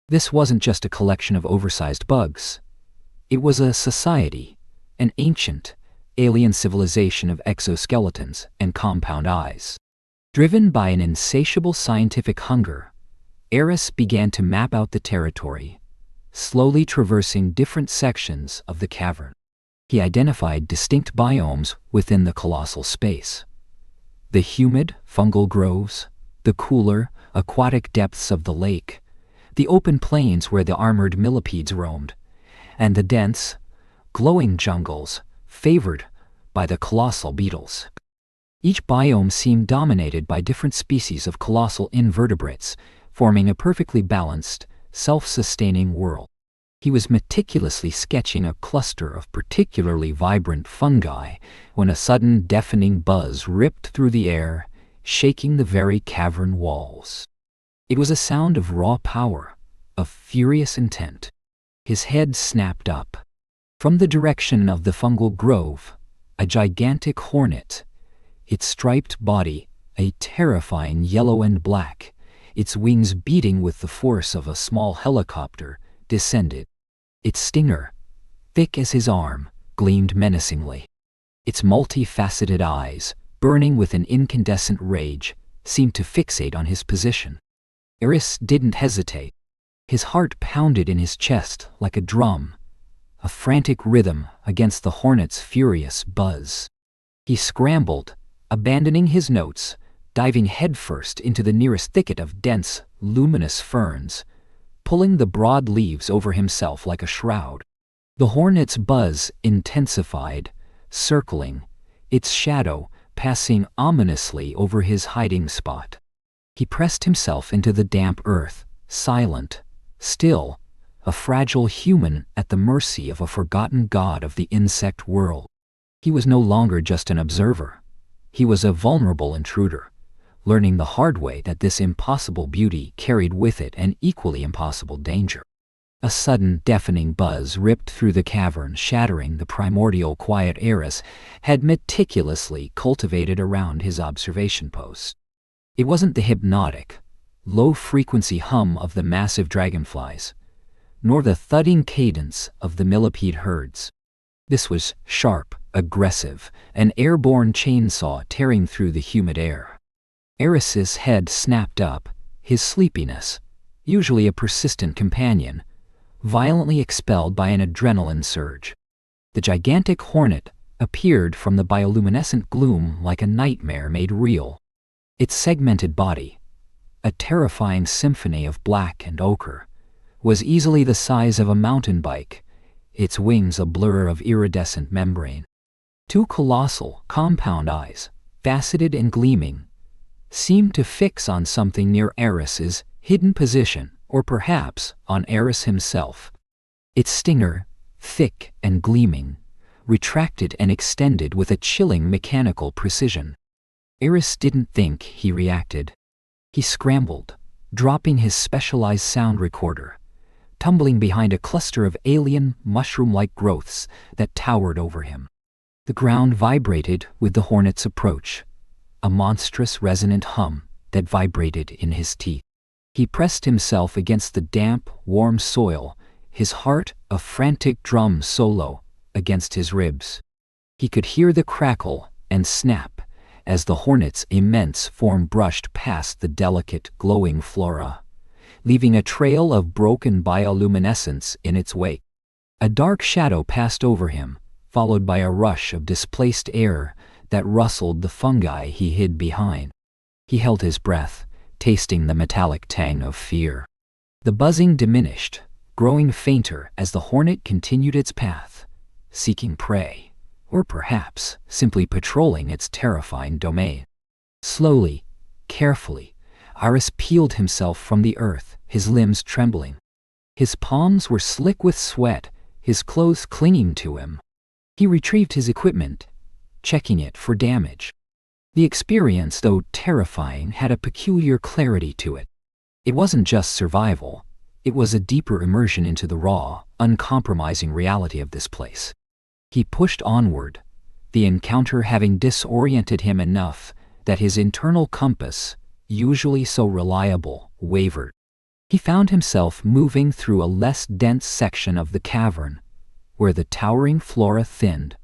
This wasn't just a collection of oversized bugs. It was a society, an ancient, alien civilization of exoskeletons and compound eyes. Driven by an insatiable scientific hunger, Aris began to map out the territory, slowly traversing different sections of the cavern. He identified distinct biomes within the colossal space. The humid, fungal groves, the cooler, aquatic depths of the lake, the open plains where the armored millipedes roamed, and the dense, glowing jungles favored by the colossal beetles. Each biome seemed dominated by different species of colossal invertebrates, forming a perfectly balanced, self-sustaining world. He was meticulously sketching a cluster of particularly vibrant fungi when a sudden deafening buzz ripped through the air, shaking the very cavern walls. It was a sound of raw power, of furious intent. His head snapped up. From the direction of the fungal grove, a gigantic hornet, its striped body a terrifying yellow and black, its wings beating with the force of a small helicopter, descended. Its stinger, thick as his arm, gleamed menacingly. Its multifaceted eyes, burning with an incandescent rage, seemed to fixate on his position. Aris didn't hesitate. His heart pounded in his chest like a drum, a frantic rhythm against the hornet's furious buzz. He scrambled, abandoning his notes, diving headfirst into the nearest thicket of dense, luminous ferns, pulling the broad leaves over himself like a shroud. The hornet's buzz intensified, circling, its shadow passing ominously over his hiding spot. He pressed himself into the damp earth, silent, still, a fragile human at the mercy of a forgotten god of the insect world. He was no longer just an observer. He was a vulnerable intruder, learning the hard way that this impossible beauty carried with it an equally impossible danger. A sudden, deafening buzz ripped through the cavern, shattering the primordial quiet Eris had meticulously cultivated around his observation post. It wasn't the hypnotic, low-frequency hum of the massive dragonflies, nor the thudding cadence of the millipede herds. This was sharp, aggressive, an airborne chainsaw tearing through the humid air. Eris's head snapped up, his sleepiness, usually a persistent companion, violently expelled by an adrenaline surge. The gigantic hornet appeared from the bioluminescent gloom like a nightmare made real. Its segmented body, a terrifying symphony of black and ochre, was easily the size of a mountain bike, its wings a blur of iridescent membrane. Two colossal, compound eyes, faceted and gleaming, seemed to fix on something near Eris's hidden position, or perhaps on Eris himself. Its stinger, thick and gleaming, retracted and extended with a chilling mechanical precision. Eris didn't think, he reacted. He scrambled, dropping his specialized sound recorder, tumbling behind a cluster of alien, mushroom-like growths that towered over him. The ground vibrated with the hornet's approach, a monstrous resonant hum that vibrated in his teeth. He pressed himself against the damp, warm soil, his heart a frantic drum solo against his ribs. He could hear the crackle and snap as the hornet's immense form brushed past the delicate, glowing flora, leaving a trail of broken bioluminescence in its wake. A dark shadow passed over him, followed by a rush of displaced air that rustled the fungi he hid behind. He held his breath, tasting the metallic tang of fear. The buzzing diminished, growing fainter as the hornet continued its path, seeking prey, or perhaps simply patrolling its terrifying domain. Slowly, carefully, Eris peeled himself from the earth, his limbs trembling. His palms were slick with sweat, his clothes clinging to him. He retrieved his equipment, checking it for damage. The experience, though terrifying, had a peculiar clarity to it. It wasn't just survival, it was a deeper immersion into the raw, uncompromising reality of this place. He pushed onward, the encounter having disoriented him enough that his internal compass, usually so reliable, wavered. He found himself moving through a less dense section of the cavern, where the towering flora thinned,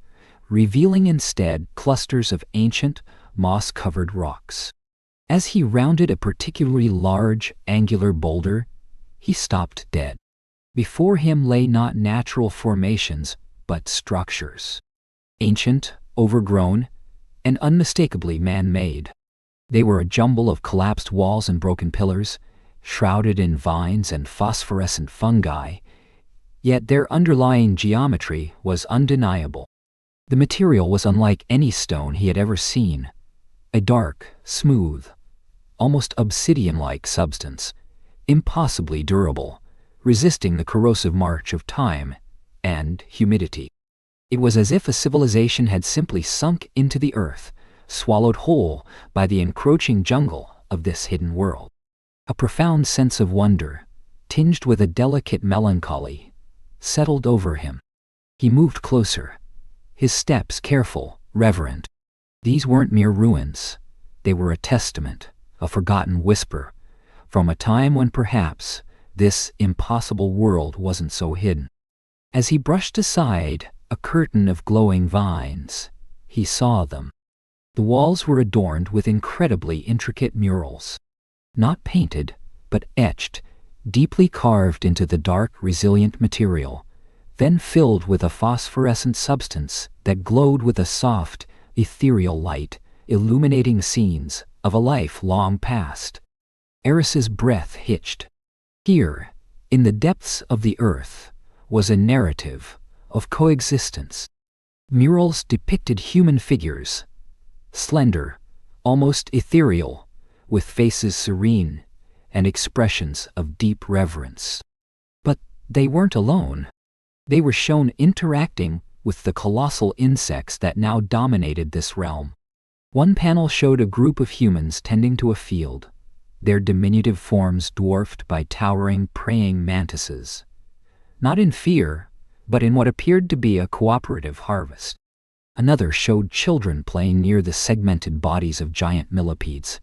revealing instead clusters of ancient, moss-covered rocks. As he rounded a particularly large, angular boulder, he stopped dead. Before him lay not natural formations, but structures. Ancient, overgrown, and unmistakably man-made. They were a jumble of collapsed walls and broken pillars, shrouded in vines and phosphorescent fungi, yet their underlying geometry was undeniable. The material was unlike any stone he had ever seen, a dark, smooth, almost obsidian-like substance, impossibly durable, resisting the corrosive march of time and humidity. It was as if a civilization had simply sunk into the earth, swallowed whole by the encroaching jungle of this hidden world. A profound sense of wonder, tinged with a delicate melancholy, settled over him. He moved closer, his steps careful, reverent. These weren't mere ruins. They were a testament, a forgotten whisper, from a time when perhaps this impossible world wasn't so hidden. As he brushed aside a curtain of glowing vines, he saw them. The walls were adorned with incredibly intricate murals, not painted, but etched, deeply carved into the dark, resilient material, then filled with a phosphorescent substance that glowed with a soft, ethereal light, illuminating scenes of a life long past. Eris's breath hitched. Here, in the depths of the earth, was a narrative of coexistence. Murals depicted human figures, slender, almost ethereal, with faces serene and expressions of deep reverence. But they weren't alone. They were shown interacting with the colossal insects that now dominated this realm. One panel showed a group of humans tending to a field, their diminutive forms dwarfed by towering praying mantises. Not in fear, but in what appeared to be a cooperative harvest. Another showed children playing near the segmented bodies of giant millipedes,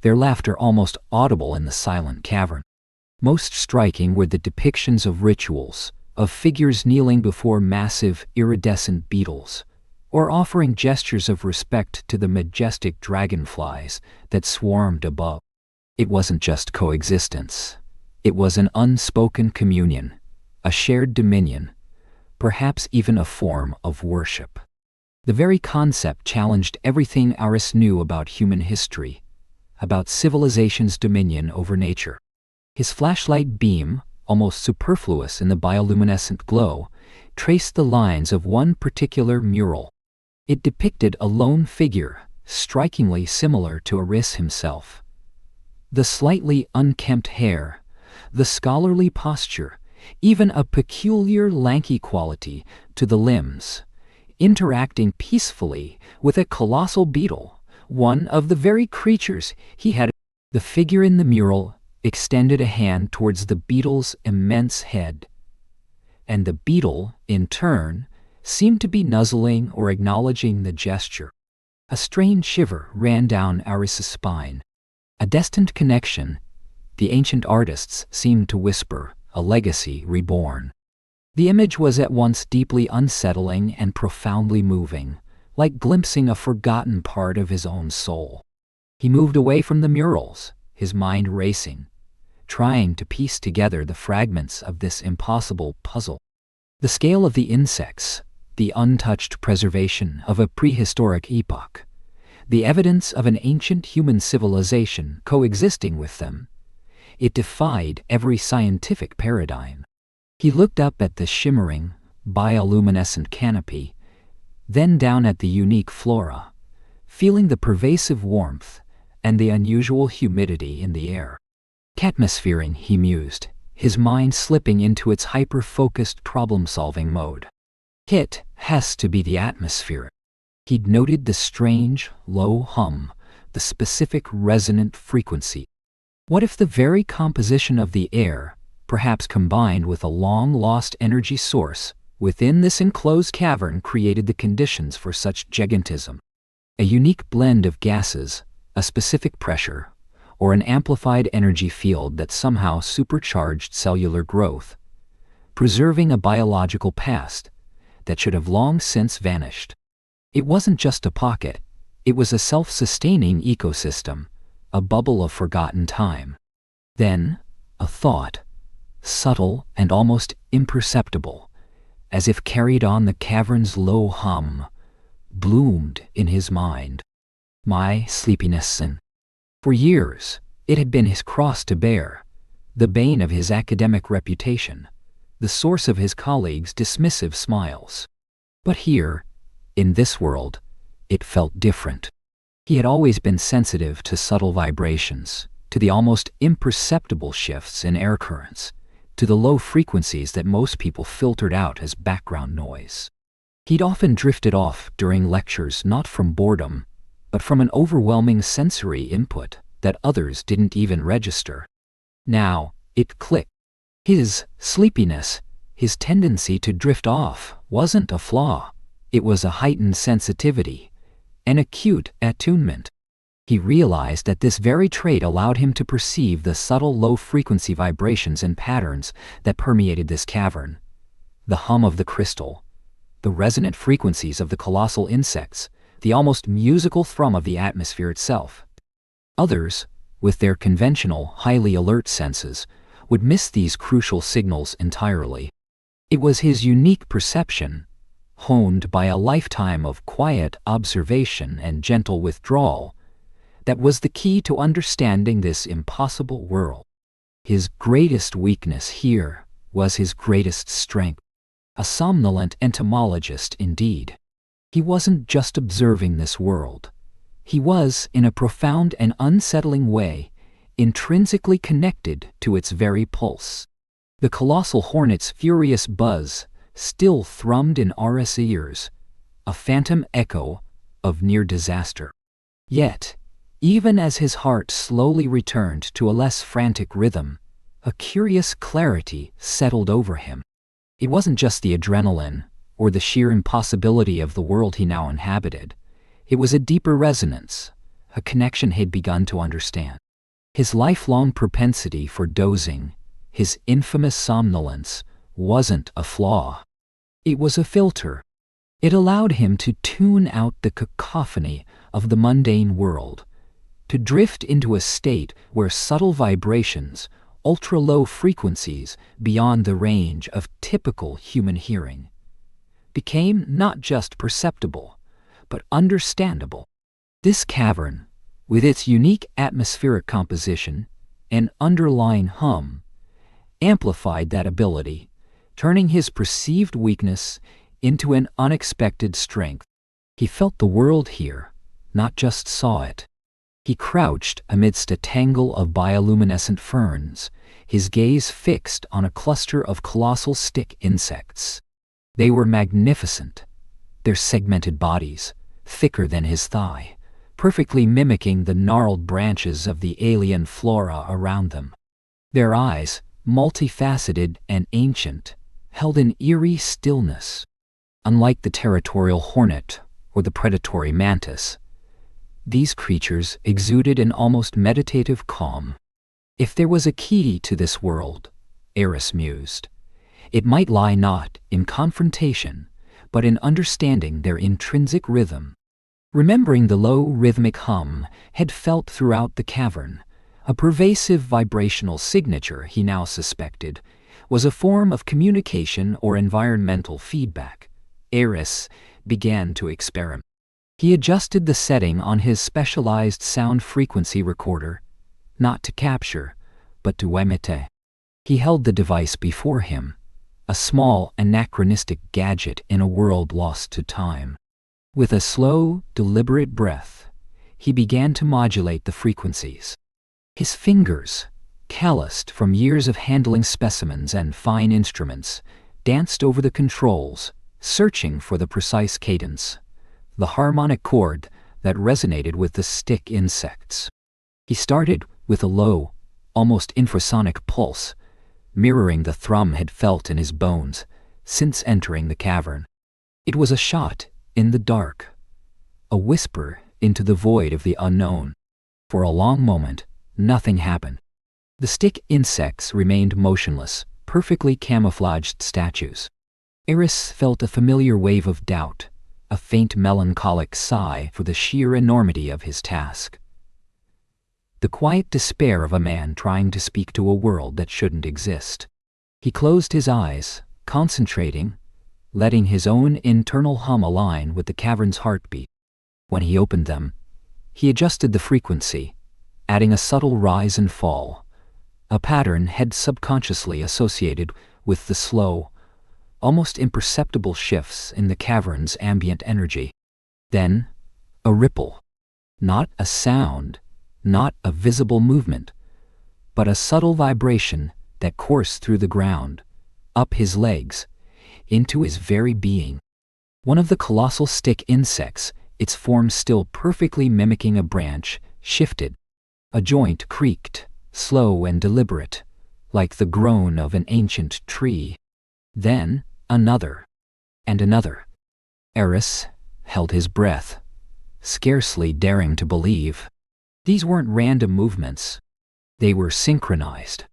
their laughter almost audible in the silent cavern. Most striking were the depictions of rituals, of figures kneeling before massive, iridescent beetles, or offering gestures of respect to the majestic dragonflies that swarmed above. It wasn't just coexistence. It was an unspoken communion, a shared dominion, perhaps even a form of worship. The very concept challenged everything Aris knew about human history, about civilization's dominion over nature. His flashlight beam, almost superfluous in the bioluminescent glow, traced the lines of one particular mural. It depicted a lone figure, strikingly similar to Aris himself. The slightly unkempt hair, the scholarly posture, even a peculiar lanky quality to the limbs, interacting peacefully with a colossal beetle, one of the very creatures he had. The figure in the mural extended a hand towards the beetle's immense head, and the beetle, in turn, seemed to be nuzzling or acknowledging the gesture. A strange shiver ran down Aris's spine. A destined connection, the ancient artists seemed to whisper, a legacy reborn. The image was at once deeply unsettling and profoundly moving, like glimpsing a forgotten part of his own soul. He moved away from the murals, his mind racing, trying to piece together the fragments of this impossible puzzle. The scale of the insects, the untouched preservation of a prehistoric epoch, the evidence of an ancient human civilization coexisting with them, it defied every scientific paradigm. He looked up at the shimmering, bioluminescent canopy, then down at the unique flora, feeling the pervasive warmth and the unusual humidity in the air. Atmosphering, he mused, his mind slipping into its hyper-focused problem-solving mode. It has to be the atmosphere. He'd noted the strange, low hum, the specific resonant frequency. What if the very composition of the air, perhaps combined with a long-lost energy source, within this enclosed cavern created the conditions for such gigantism? A unique blend of gases, a specific pressure, or an amplified energy field that somehow supercharged cellular growth, preserving a biological past that should have long since vanished. It wasn't just a pocket, it was a self-sustaining ecosystem, a bubble of forgotten time. Then, a thought, subtle and almost imperceptible, as if carried on the cavern's low hum, bloomed in his mind. My sleepiness sin. For years, it had been his cross to bear, the bane of his academic reputation, the source of his colleagues' dismissive smiles. But here, in this world, it felt different. He had always been sensitive to subtle vibrations, to the almost imperceptible shifts in air currents, to the low frequencies that most people filtered out as background noise. He'd often drifted off during lectures not from boredom, but from an overwhelming sensory input that others didn't even register. Now, it clicked. His sleepiness, his tendency to drift off, wasn't a flaw. It was a heightened sensitivity, an acute attunement. He realized that this very trait allowed him to perceive the subtle low-frequency vibrations and patterns that permeated this cavern. The hum of the crystal, the resonant frequencies of the colossal insects, the almost musical thrum of the atmosphere itself. Others, with their conventional, highly alert senses, would miss these crucial signals entirely. It was his unique perception, honed by a lifetime of quiet observation and gentle withdrawal, that was the key to understanding this impossible world. His greatest weakness here was his greatest strength. A somnolent entomologist indeed. He wasn't just observing this world. He was, in a profound and unsettling way, intrinsically connected to its very pulse. The colossal hornet's furious buzz still thrummed in Aris' ears, a phantom echo of near disaster. Yet, even as his heart slowly returned to a less frantic rhythm, a curious clarity settled over him. It wasn't just the adrenaline or the sheer impossibility of the world he now inhabited. It was a deeper resonance, a connection he'd begun to understand. His lifelong propensity for dozing, his infamous somnolence, wasn't a flaw. It was a filter. It allowed him to tune out the cacophony of the mundane world, to drift into a state where subtle vibrations, ultra-low frequencies beyond the range of typical human hearing, became not just perceptible, but understandable. This cavern, with its unique atmospheric composition and underlying hum, amplified that ability, turning his perceived weakness into an unexpected strength. He felt the world here, not just saw it. He crouched amidst a tangle of bioluminescent ferns, his gaze fixed on a cluster of colossal stick insects. They were magnificent, their segmented bodies, thicker than his thigh, perfectly mimicking the gnarled branches of the alien flora around them. Their eyes, multifaceted and ancient, held an eerie stillness. Unlike the territorial hornet or the predatory mantis, these creatures exuded an almost meditative calm. If there was a key to this world, Eris mused, it might lie not in confrontation, but in understanding their intrinsic rhythm. Remembering the low rhythmic hum had felt throughout the cavern, a pervasive vibrational signature he now suspected was a form of communication or environmental feedback. Eris began to experiment. He adjusted the setting on his specialized sound frequency recorder, not to capture, but to emit. He held the device before him, a small, anachronistic gadget in a world lost to time. With a slow, deliberate breath, he began to modulate the frequencies. His fingers, calloused from years of handling specimens and fine instruments, danced over the controls, searching for the precise cadence, the harmonic chord that resonated with the stick insects. He started with a low, almost infrasonic pulse, mirroring the thrum had felt in his bones since entering the cavern. It was a shot in the dark, a whisper into the void of the unknown. For a long moment, nothing happened. The stick insects remained motionless, perfectly camouflaged statues. Eris felt a familiar wave of doubt, a faint melancholic sigh for the sheer enormity of his task. The quiet despair of a man trying to speak to a world that shouldn't exist. He closed his eyes, concentrating, letting his own internal hum align with the cavern's heartbeat. When he opened them, he adjusted the frequency, adding a subtle rise and fall, a pattern he'd subconsciously associated with the slow, almost imperceptible shifts in the cavern's ambient energy. Then, a ripple. Not a sound, not a visible movement, but a subtle vibration that coursed through the ground, up his legs, into his very being. One of the colossal stick insects, its form still perfectly mimicking a branch, shifted. A joint creaked, slow and deliberate, like the groan of an ancient tree. Then, another, and another. Eris held his breath, scarcely daring to believe. These weren't random movements. They were synchronized.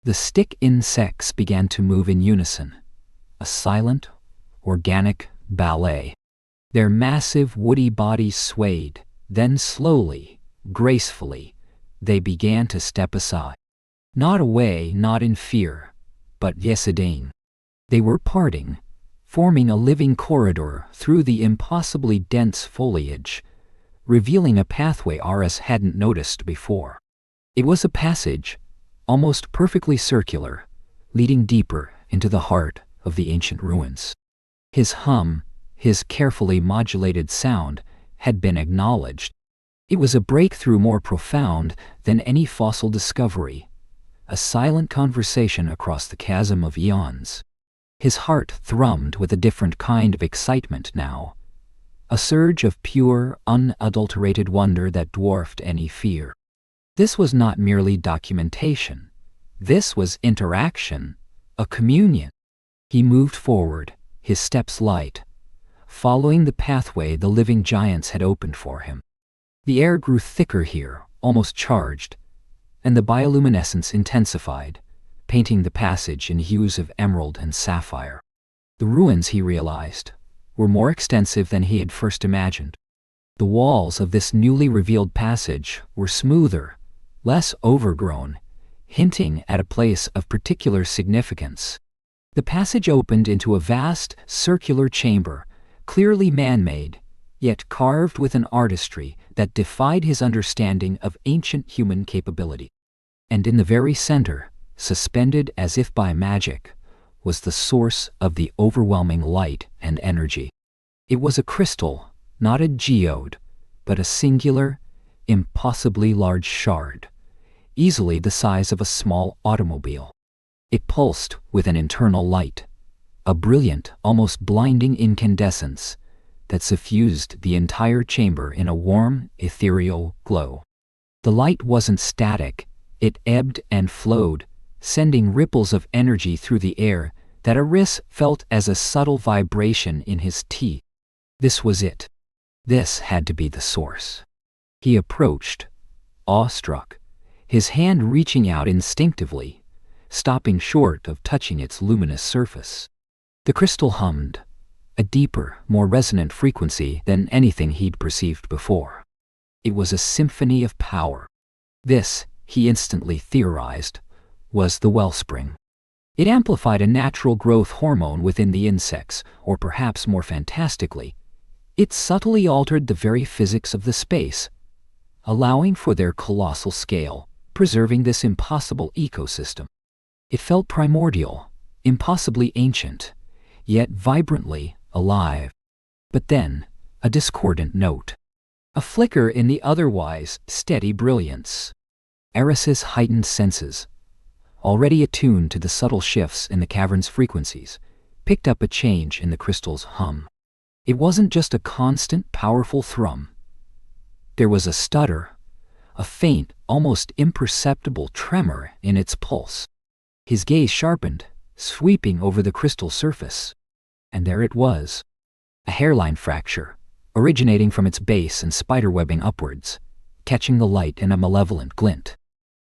The stick insects began to move in unison, a silent, organic ballet. Their massive woody bodies swayed, then slowly, gracefully, they began to step aside. Not away, not in fear, but yesterday. They were parting, forming a living corridor through the impossibly dense foliage, revealing a pathway Aris hadn't noticed before. It was a passage, almost perfectly circular, leading deeper into the heart of the ancient ruins. His hum, his carefully modulated sound, had been acknowledged. It was a breakthrough more profound than any fossil discovery, a silent conversation across the chasm of eons. His heart thrummed with a different kind of excitement now, a surge of pure, unadulterated wonder that dwarfed any fear. This was not merely documentation. This was interaction, a communion. He moved forward, his steps light, following the pathway the living giants had opened for him. The air grew thicker here, almost charged, and the bioluminescence intensified, painting the passage in hues of emerald and sapphire. The ruins, he realized, were more extensive than he had first imagined. The walls of this newly revealed passage were smoother, less overgrown, hinting at a place of particular significance. The passage opened into a vast, circular chamber, clearly man-made, yet carved with an artistry that defied his understanding of ancient human capability. And in the very center, suspended as if by magic, was the source of the overwhelming light and energy. It was a crystal, not a geode, but a singular, impossibly large shard, easily the size of a small automobile. It pulsed with an internal light, a brilliant, almost blinding incandescence that suffused the entire chamber in a warm, ethereal glow. The light wasn't static, it ebbed and flowed, sending ripples of energy through the air that Aris felt as a subtle vibration in his teeth. This was it. This had to be the source. He approached, awestruck, his hand reaching out instinctively, stopping short of touching its luminous surface. The crystal hummed, a deeper, more resonant frequency than anything he'd perceived before. It was a symphony of power. This, he instantly theorized, was the wellspring. It amplified a natural growth hormone within the insects, or perhaps more fantastically, it subtly altered the very physics of the space, allowing for their colossal scale, preserving this impossible ecosystem. It felt primordial, impossibly ancient, yet vibrantly alive. But then, a discordant note. A flicker in the otherwise steady brilliance. Eris's heightened senses, already attuned to the subtle shifts in the cavern's frequencies, picked up a change in the crystal's hum. It wasn't just a constant, powerful thrum. There was a stutter, a faint, almost imperceptible tremor in its pulse. His gaze sharpened, sweeping over the crystal surface. And there it was. A hairline fracture, originating from its base and spiderwebbing upwards, catching the light in a malevolent glint.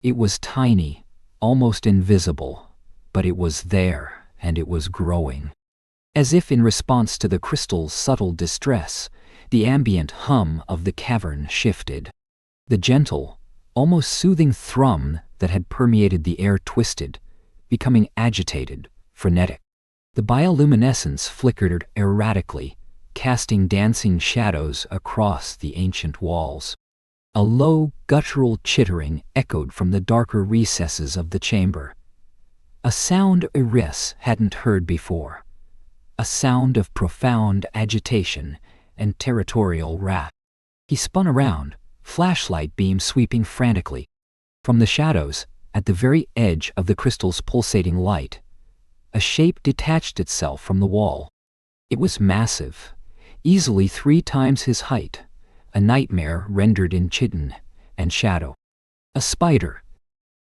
It was tiny, almost invisible, but it was there, and it was growing. As if in response to the crystal's subtle distress, the ambient hum of the cavern shifted. The gentle, almost soothing thrum that had permeated the air twisted, becoming agitated, frenetic. The bioluminescence flickered erratically, casting dancing shadows across the ancient walls. A low, guttural chittering echoed from the darker recesses of the chamber. A sound Aris hadn't heard before. A sound of profound agitation and territorial wrath. He spun around, flashlight beam sweeping frantically. From the shadows, at the very edge of the crystal's pulsating light, a shape detached itself from the wall. It was massive, easily 3 times his height, a nightmare rendered in chitin and shadow. A spider.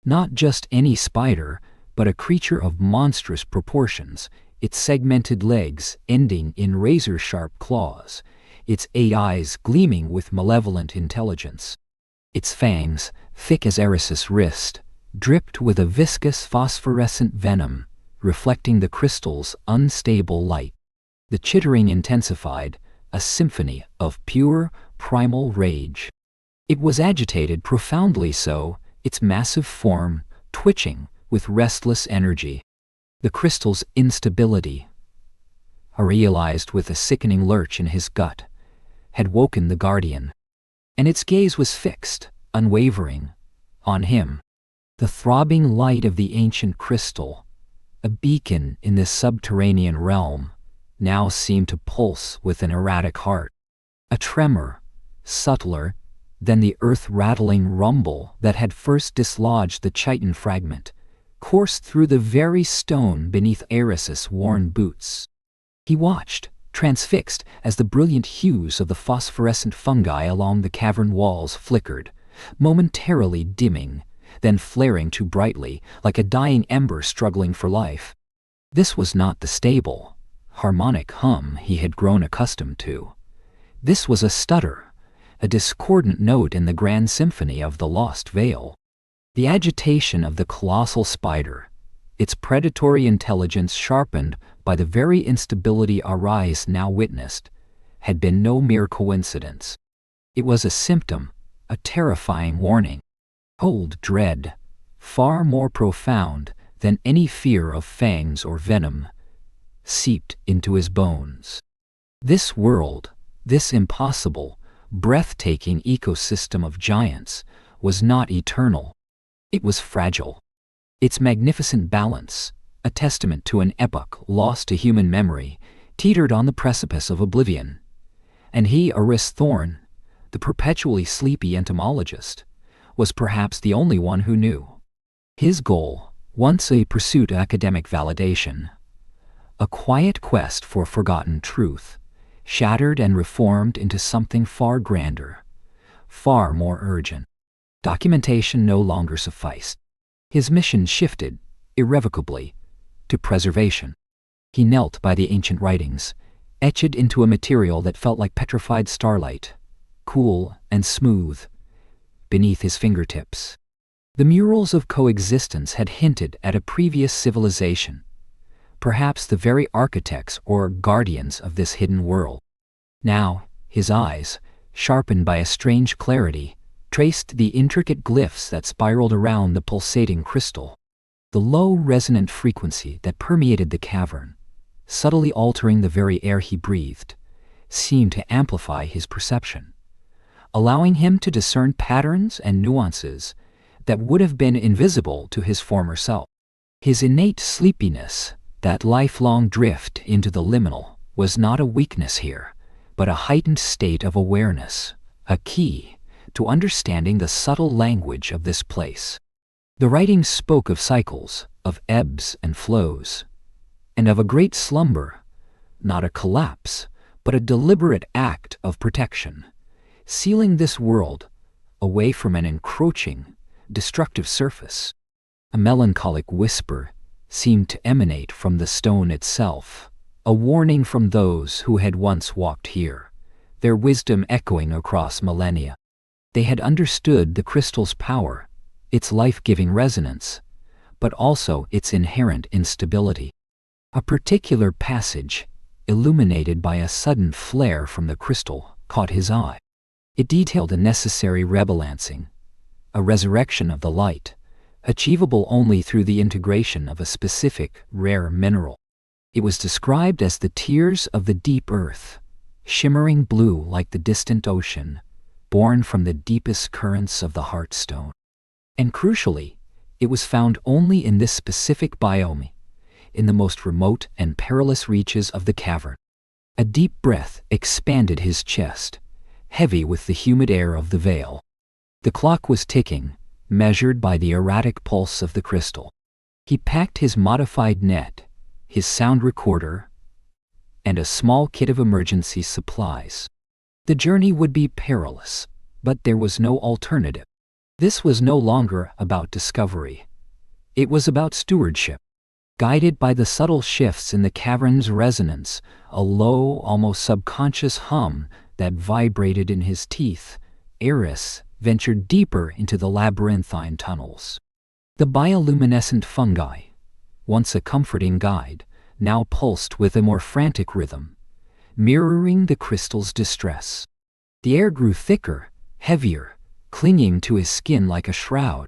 Not just any spider, but a creature of monstrous proportions, its segmented legs ending in razor-sharp claws, its 8 eyes gleaming with malevolent intelligence. Its fangs, thick as Eris's wrist, dripped with a viscous phosphorescent venom, reflecting the crystal's unstable light. The chittering intensified, a symphony of pure, primal rage. It was agitated profoundly so, its massive form twitching with restless energy. The crystal's instability, realized with a sickening lurch in his gut, had woken the guardian. And its gaze was fixed, unwavering, on him. The throbbing light of the ancient crystal, a beacon in this subterranean realm, now seemed to pulse with an erratic heart. A tremor, subtler, Then the earth-rattling rumble that had first dislodged the chitin fragment coursed through the very stone beneath Eris's worn boots. He watched, transfixed, as the brilliant hues of the phosphorescent fungi along the cavern walls flickered, momentarily dimming, then flaring too brightly, like a dying ember struggling for life. This was not the stable, harmonic hum he had grown accustomed to. This was a stutter, a discordant note in the grand symphony of the lost veil. The agitation of the colossal spider, its predatory intelligence sharpened by the very instability our eyes now witnessed, had been no mere coincidence. It was a symptom, a terrifying warning. Cold dread, far more profound than any fear of fangs or venom, seeped into his bones. This world, this impossible, breathtaking ecosystem of giants, was not eternal. It was fragile. Its magnificent balance, a testament to an epoch lost to human memory, teetered on the precipice of oblivion. And he, Aris Thorne, the perpetually sleepy entomologist, was perhaps the only one who knew. His goal, once a pursuit of academic validation, a quiet quest for forgotten truth, shattered and reformed into something far grander, far more urgent. Documentation no longer sufficed. His mission shifted, irrevocably, to preservation. He knelt by the ancient writings, etched into a material that felt like petrified starlight, cool and smooth, beneath his fingertips. The murals of coexistence had hinted at a previous civilization, perhaps the very architects or guardians of this hidden world. Now, his eyes, sharpened by a strange clarity, traced the intricate glyphs that spiraled around the pulsating crystal. The low resonant frequency that permeated the cavern, subtly altering the very air he breathed, seemed to amplify his perception, allowing him to discern patterns and nuances that would have been invisible to his former self. His innate sleepiness, that lifelong drift into the liminal, was not a weakness here, but a heightened state of awareness, a key to understanding the subtle language of this place. The writings spoke of cycles, of ebbs and flows, and of a great slumber, not a collapse, but a deliberate act of protection, sealing this world away from an encroaching, destructive surface. A melancholic whisper seemed to emanate from the stone itself, a warning from those who had once walked here, their wisdom echoing across millennia. They had understood the crystal's power, its life-giving resonance, but also its inherent instability. A particular passage, illuminated by a sudden flare from the crystal, caught his eye. It detailed a necessary rebalancing, a resurrection of the light, achievable only through the integration of a specific, rare mineral. It was described as the tears of the deep earth, shimmering blue like the distant ocean, born from the deepest currents of the heartstone. And crucially, it was found only in this specific biome, in the most remote and perilous reaches of the cavern. A deep breath expanded his chest, heavy with the humid air of the veil. The clock was ticking, measured by the erratic pulse of the crystal. He packed his modified net, his sound recorder, and a small kit of emergency supplies. The journey would be perilous, but there was no alternative. This was no longer about discovery. It was about stewardship. Guided by the subtle shifts in the cavern's resonance, a low, almost subconscious hum that vibrated in his teeth, Eris ventured deeper into the labyrinthine tunnels. The bioluminescent fungi, once a comforting guide, now pulsed with a more frantic rhythm, mirroring the crystal's distress. The air grew thicker, heavier, clinging to his skin like a shroud.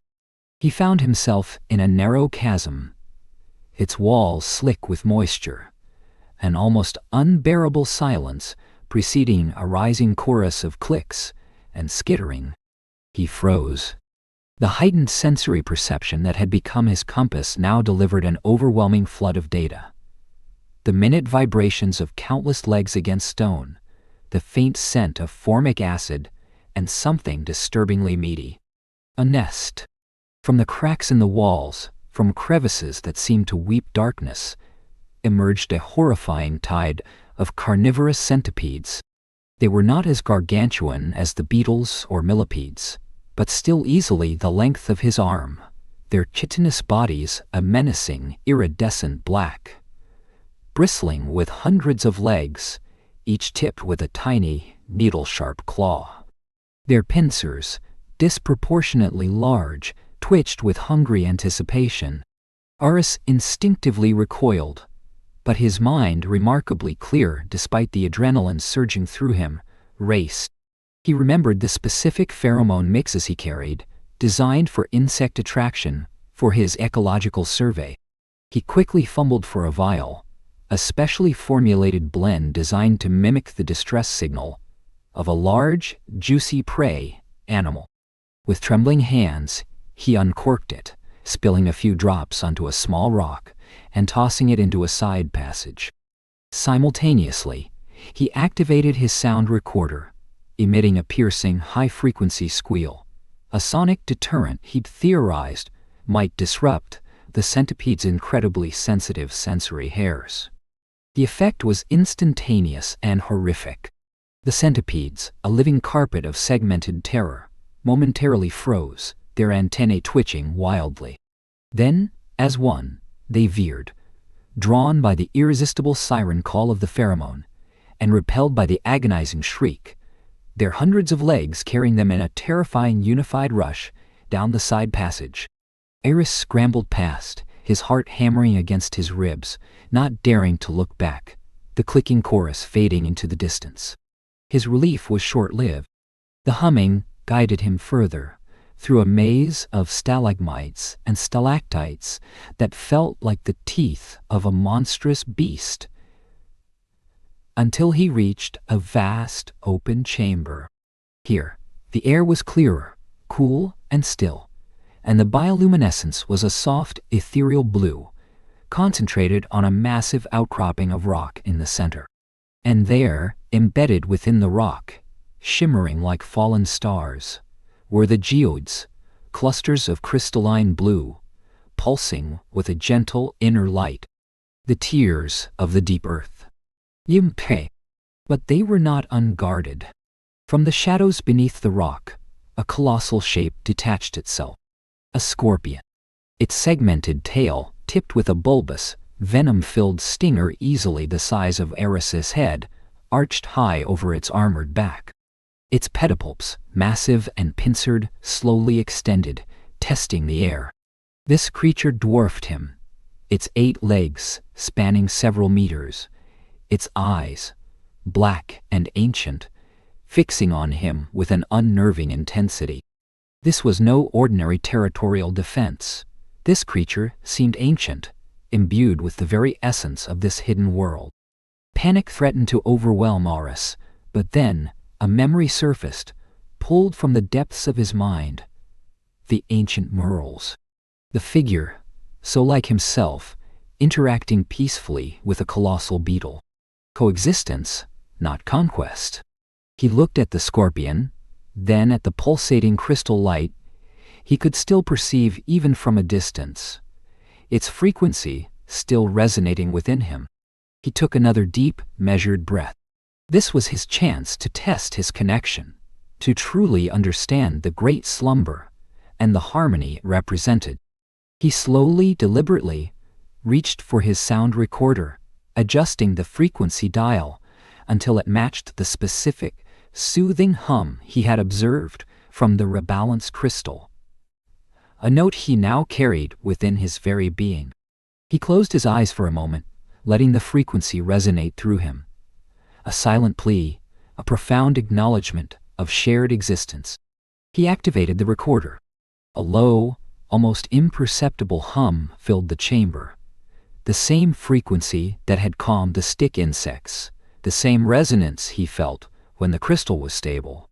He found himself in a narrow chasm, its walls slick with moisture, an almost unbearable silence preceding a rising chorus of clicks and skittering. He froze. The heightened sensory perception that had become his compass now delivered an overwhelming flood of data. The minute vibrations of countless legs against stone, the faint scent of formic acid, and something disturbingly meaty. A nest. From the cracks in the walls, from crevices that seemed to weep darkness, emerged a horrifying tide of carnivorous centipedes. They were not as gargantuan as the beetles or millipedes, but still easily the length of his arm, their chitinous bodies a menacing, iridescent black, bristling with hundreds of legs, each tipped with a tiny, needle-sharp claw. Their pincers, disproportionately large, twitched with hungry anticipation. Aris instinctively recoiled, but his mind, remarkably clear despite the adrenaline surging through him, raced. He remembered the specific pheromone mixes he carried, designed for insect attraction, for his ecological survey. He quickly fumbled for a vial, a specially formulated blend designed to mimic the distress signal of a large, juicy prey animal. With trembling hands, he uncorked it, spilling a few drops onto a small rock and tossing it into a side passage. Simultaneously, he activated his sound recorder, emitting a piercing, high-frequency squeal, a sonic deterrent he'd theorized might disrupt the centipede's incredibly sensitive sensory hairs. The effect was instantaneous and horrific. The centipedes, a living carpet of segmented terror, momentarily froze, their antennae twitching wildly. Then, as one, they veered, drawn by the irresistible siren call of the pheromone, and repelled by the agonizing shriek, their hundreds of legs carrying them in a terrifying unified rush down the side passage. Aris scrambled past, his heart hammering against his ribs, not daring to look back, the clicking chorus fading into the distance. His relief was short-lived. The humming guided him further, through a maze of stalagmites and stalactites that felt like the teeth of a monstrous beast, until he reached a vast, open chamber. Here, the air was clearer, cool and still, and the bioluminescence was a soft, ethereal blue, concentrated on a massive outcropping of rock in the center. And there, embedded within the rock, shimmering like fallen stars, were the geodes, clusters of crystalline blue, pulsing with a gentle inner light, the tears of the deep earth. Yimpe. But they were not unguarded. From the shadows beneath the rock, a colossal shape detached itself. A scorpion. Its segmented tail, tipped with a bulbous, venom-filled stinger easily the size of Aris's head, arched high over its armored back. Its pedipalps, massive and pincered, slowly extended, testing the air. This creature dwarfed him, its 8 legs spanning several meters, its eyes, black and ancient, fixing on him with an unnerving intensity. This was no ordinary territorial defense. This creature seemed ancient, imbued with the very essence of this hidden world. Panic threatened to overwhelm Aris, but then a memory surfaced, pulled from the depths of his mind. The ancient Merles. The figure, so like himself, interacting peacefully with a colossal beetle. Coexistence, not conquest. He looked at the scorpion, then at the pulsating crystal light. He could still perceive even from a distance, its frequency still resonating within him. He took another deep, measured breath. This was his chance to test his connection, to truly understand the great slumber and the harmony it represented. He slowly, deliberately, reached for his sound recorder, adjusting the frequency dial until it matched the specific, soothing hum he had observed from the rebalanced crystal, a note he now carried within his very being. He closed his eyes for a moment, letting the frequency resonate through him. A silent plea, a profound acknowledgement of shared existence. He activated the recorder. A low, almost imperceptible hum filled the chamber. The same frequency that had calmed the stick insects, the same resonance he felt when the crystal was stable.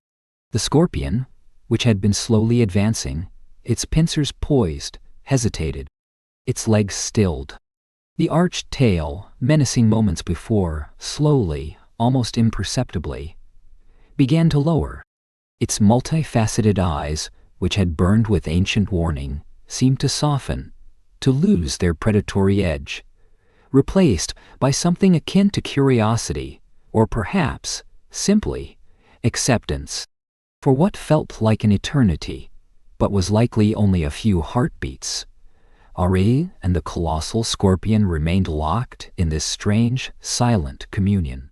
The scorpion, which had been slowly advancing, its pincers poised, hesitated, its legs stilled. The arched tail, menacing moments before, slowly, almost imperceptibly, began to lower. Its multifaceted eyes, which had burned with ancient warning, seemed to soften, to lose their predatory edge, replaced by something akin to curiosity, or perhaps, simply, acceptance. For what felt like an eternity, but was likely only a few heartbeats, Ari and the colossal scorpion remained locked in this strange, silent communion.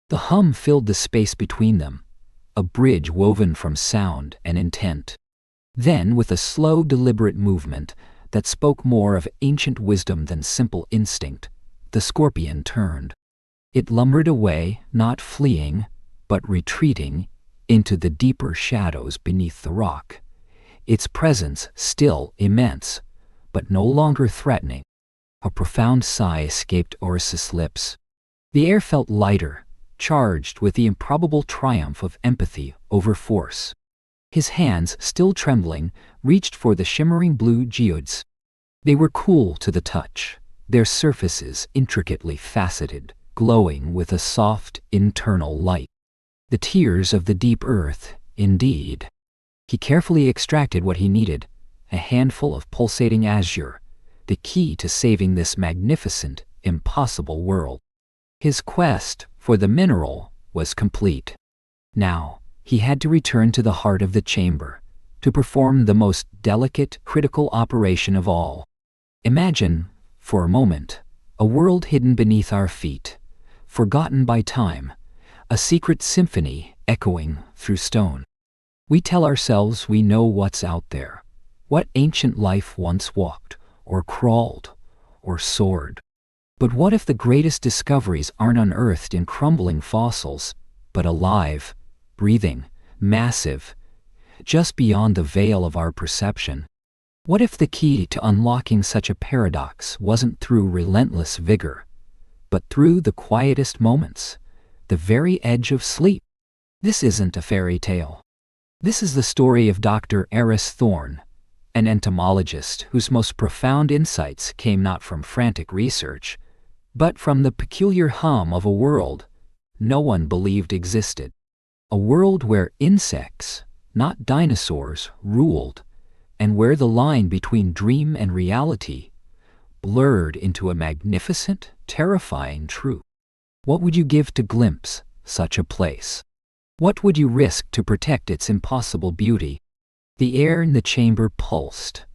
The hum filled the space between them, a bridge woven from sound and intent. Then, with a slow, deliberate movement that spoke more of ancient wisdom than simple instinct, the scorpion turned. It lumbered away, not fleeing, but retreating into the deeper shadows beneath the rock, its presence still immense, but no longer threatening. A profound sigh escaped Oris's lips. The air felt lighter, charged with the improbable triumph of empathy over force. His hands, still trembling, reached for the shimmering blue geodes. They were cool to the touch, their surfaces intricately faceted, glowing with a soft, internal light. The tears of the deep earth, indeed. He carefully extracted what he needed, a handful of pulsating azure, the key to saving this magnificent, impossible world. His quest for the mineral was complete. Now, he had to return to the heart of the chamber, to perform the most delicate, critical operation of all. Imagine, for a moment, a world hidden beneath our feet, forgotten by time, a secret symphony echoing through stone. We tell ourselves we know what's out there, what ancient life once walked, or crawled, or soared. But what if the greatest discoveries aren't unearthed in crumbling fossils, but alive, breathing, massive, just beyond the veil of our perception? What if the key to unlocking such a paradox wasn't through relentless vigor, but through the quietest moments, the very edge of sleep? This isn't a fairy tale. This is the story of Dr. Eris Thorne, an entomologist whose most profound insights came not from frantic research, but from the peculiar hum of a world no one believed existed. A world where insects, not dinosaurs, ruled, and where the line between dream and reality blurred into a magnificent, terrifying truth. What would you give to glimpse such a place? What would you risk to protect its impossible beauty? The air in the chamber pulsed,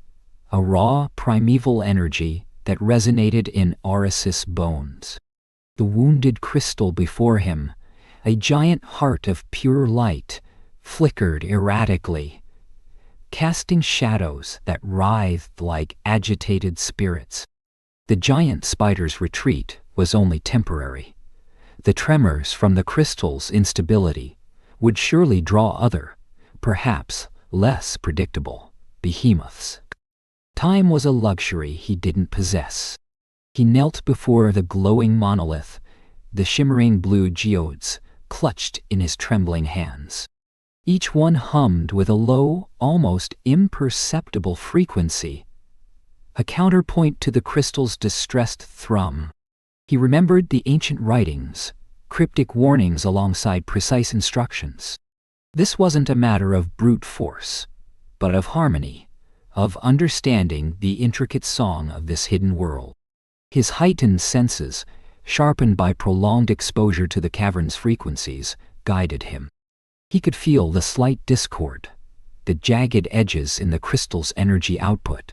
a raw, primeval energy that resonated in Oris's bones. The wounded crystal before him, a giant heart of pure light, flickered erratically, casting shadows that writhed like agitated spirits. The giant spider's retreat was only temporary. The tremors from the crystal's instability would surely draw other, perhaps less predictable, behemoths. Time was a luxury he didn't possess. He knelt before the glowing monolith, the shimmering blue geodes clutched in his trembling hands. Each one hummed with a low, almost imperceptible frequency, a counterpoint to the crystal's distressed thrum. He remembered the ancient writings, cryptic warnings alongside precise instructions. This wasn't a matter of brute force, but of harmony, of understanding the intricate song of this hidden world. His heightened senses, sharpened by prolonged exposure to the cavern's frequencies, guided him. He could feel the slight discord, the jagged edges in the crystal's energy output,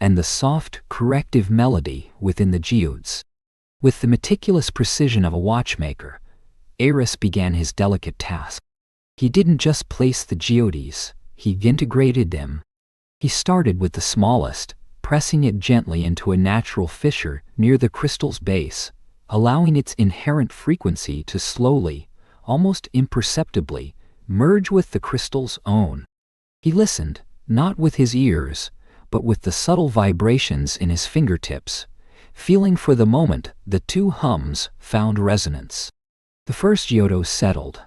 and the soft, corrective melody within the geodes. With the meticulous precision of a watchmaker, Eris began his delicate task. He didn't just place the geodes, he integrated them. He started with the smallest, pressing it gently into a natural fissure near the crystal's base, allowing its inherent frequency to slowly, almost imperceptibly, merge with the crystal's own. He listened, not with his ears, but with the subtle vibrations in his fingertips, feeling for the moment the two hums found resonance. The first geode settled,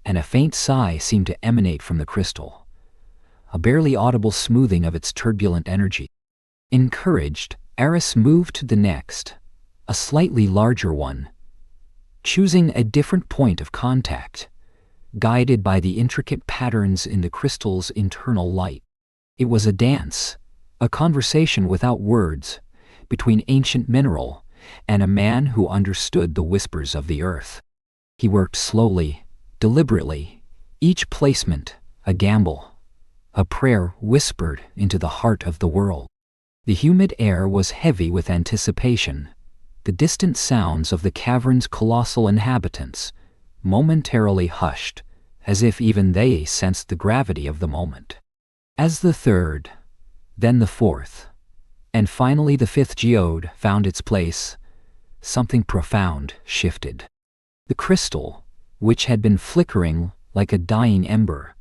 and a faint sigh seemed to emanate from the crystal, a barely audible smoothing of its turbulent energy. Encouraged, Eris moved to the next, a slightly larger one, choosing a different point of contact, guided by the intricate patterns in the crystal's internal light. It was a dance, a conversation without words, between ancient mineral and a man who understood the whispers of the earth. He worked slowly, deliberately, each placement a gamble, a prayer whispered into the heart of the world. The humid air was heavy with anticipation, the distant sounds of the cavern's colossal inhabitants momentarily hushed, as if even they sensed the gravity of the moment. As the third, then the fourth, and finally the fifth geode found its place, something profound shifted. The crystal, which had been flickering like a dying ember,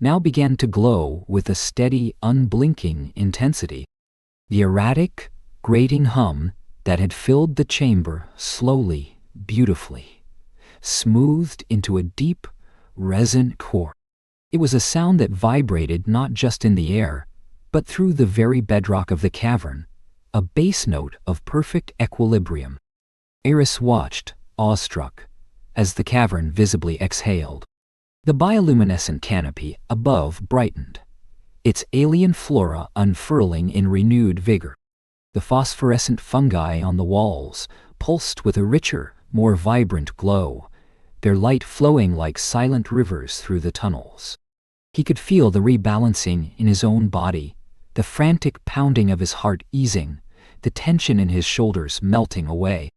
now began to glow with a steady, unblinking intensity. The erratic, grating hum that had filled the chamber slowly, beautifully, smoothed into a deep, resonant chord. It was a sound that vibrated not just in the air, but through the very bedrock of the cavern, a bass note of perfect equilibrium. Eris watched, awestruck, as the cavern visibly exhaled. The bioluminescent canopy above brightened, its alien flora unfurling in renewed vigor. The phosphorescent fungi on the walls pulsed with a richer, more vibrant glow, their light flowing like silent rivers through the tunnels. He could feel the rebalancing in his own body, the frantic pounding of his heart easing, the tension in his shoulders melting away.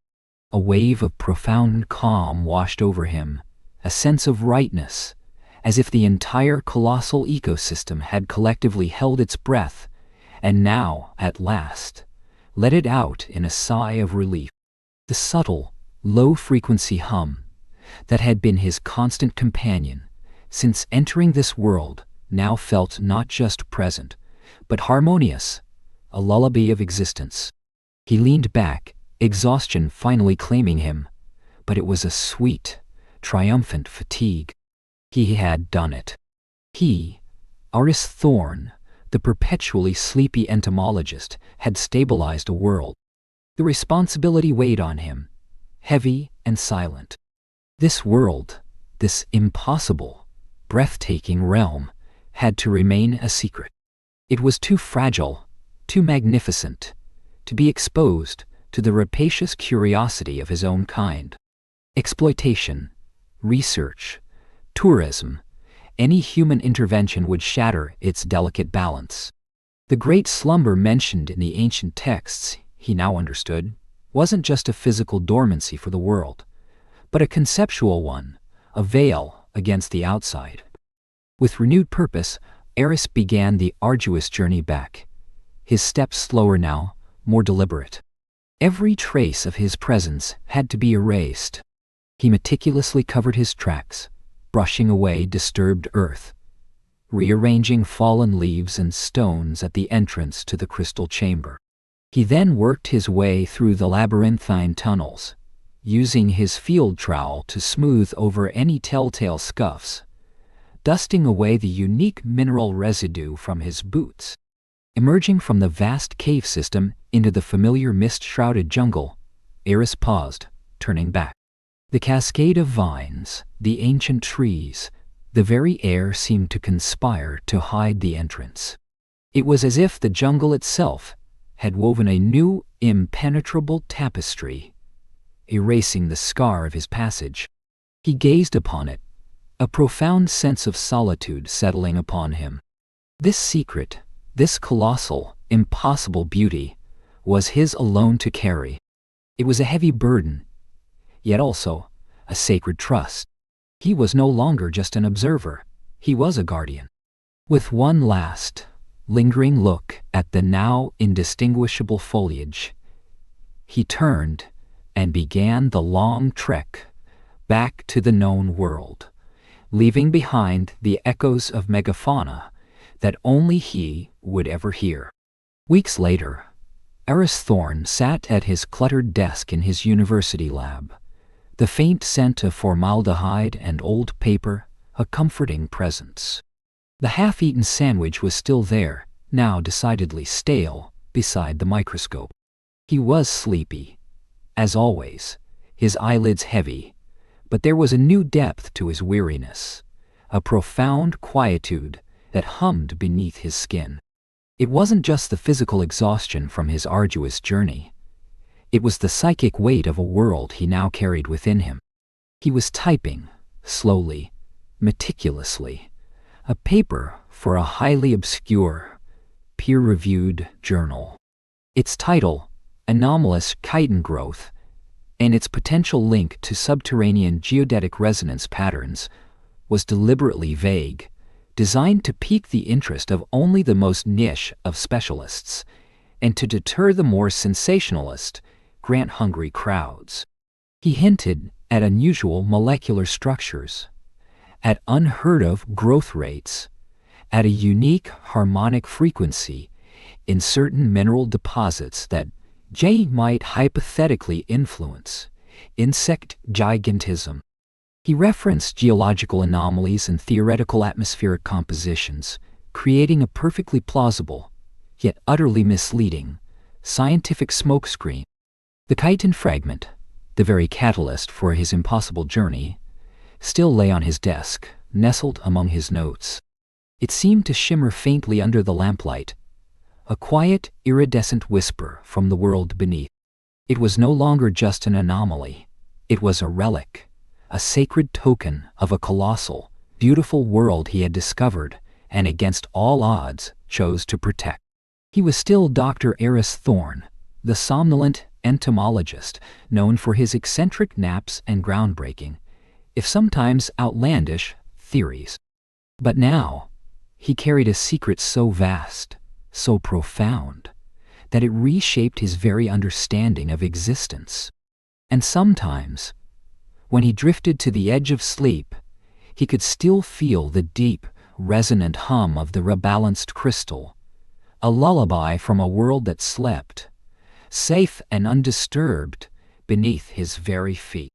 A wave of profound calm washed over him, a sense of rightness, as if the entire colossal ecosystem had collectively held its breath, and now, at last, let it out in a sigh of relief. The subtle, low-frequency hum that had been his constant companion since entering this world now felt not just present, but harmonious, a lullaby of existence. He leaned back, exhaustion finally claiming him, but it was a sweet, triumphant fatigue. He had done it. He, Aris Thorn, the perpetually sleepy entomologist, had stabilized a world. The responsibility weighed on him, heavy and silent. This world, this impossible, breathtaking realm, had to remain a secret. It was too fragile, too magnificent, to be exposed to the rapacious curiosity of his own kind. Exploitation, research, tourism, any human intervention would shatter its delicate balance. The great slumber mentioned in the ancient texts, he now understood, wasn't just a physical dormancy for the world, but a conceptual one, a veil against the outside. With renewed purpose, Eris began the arduous journey back, his steps slower now, more deliberate. Every trace of his presence had to be erased. He meticulously covered his tracks, brushing away disturbed earth, rearranging fallen leaves and stones at the entrance to the crystal chamber. He then worked his way through the labyrinthine tunnels, using his field trowel to smooth over any telltale scuffs, dusting away the unique mineral residue from his boots. Emerging from the vast cave system into the familiar mist-shrouded jungle, Eris paused, turning back. The cascade of vines, the ancient trees, the very air seemed to conspire to hide the entrance. It was as if the jungle itself had woven a new, impenetrable tapestry, erasing the scar of his passage. He gazed upon it, a profound sense of solitude settling upon him. This secret, this colossal, impossible beauty, was his alone to carry. It was a heavy burden, yet also a sacred trust. He was no longer just an observer, he was a guardian. With one last, lingering look at the now indistinguishable foliage, he turned and began the long trek back to the known world, leaving behind the echoes of Megafauna that only he would ever hear. Weeks later, Eris Thorn sat at his cluttered desk in his university lab, the faint scent of formaldehyde and old paper a comforting presence. The half-eaten sandwich was still there, now decidedly stale, beside the microscope. He was sleepy, as always, his eyelids heavy, but there was a new depth to his weariness, a profound quietude that hummed beneath his skin. It wasn't just the physical exhaustion from his arduous journey. It was the psychic weight of a world he now carried within him. He was typing, slowly, meticulously, a paper for a highly obscure, peer-reviewed journal. Its title, Anomalous Chitin Growth, and its potential link to subterranean geodetic resonance patterns, was deliberately vague, designed to pique the interest of only the most niche of specialists, and to deter the more sensationalist, grant-hungry crowds. He hinted at unusual molecular structures, at unheard-of growth rates, at a unique harmonic frequency in certain mineral deposits that might hypothetically influence insect gigantism. He referenced geological anomalies and theoretical atmospheric compositions, creating a perfectly plausible, yet utterly misleading, scientific smokescreen. The chitin fragment, the very catalyst for his impossible journey, still lay on his desk, nestled among his notes. It seemed to shimmer faintly under the lamplight, a quiet, iridescent whisper from the world beneath. It was no longer just an anomaly. It was a relic, a sacred token of a colossal, beautiful world he had discovered and against all odds chose to protect. He was still Dr. Eris Thorne, the somnolent entomologist known for his eccentric naps and groundbreaking, if sometimes outlandish, theories. But now, he carried a secret so vast, so profound, that it reshaped his very understanding of existence. And sometimes, when he drifted to the edge of sleep, he could still feel the deep, resonant hum of the rebalanced crystal, a lullaby from a world that slept, safe and undisturbed, beneath his very feet.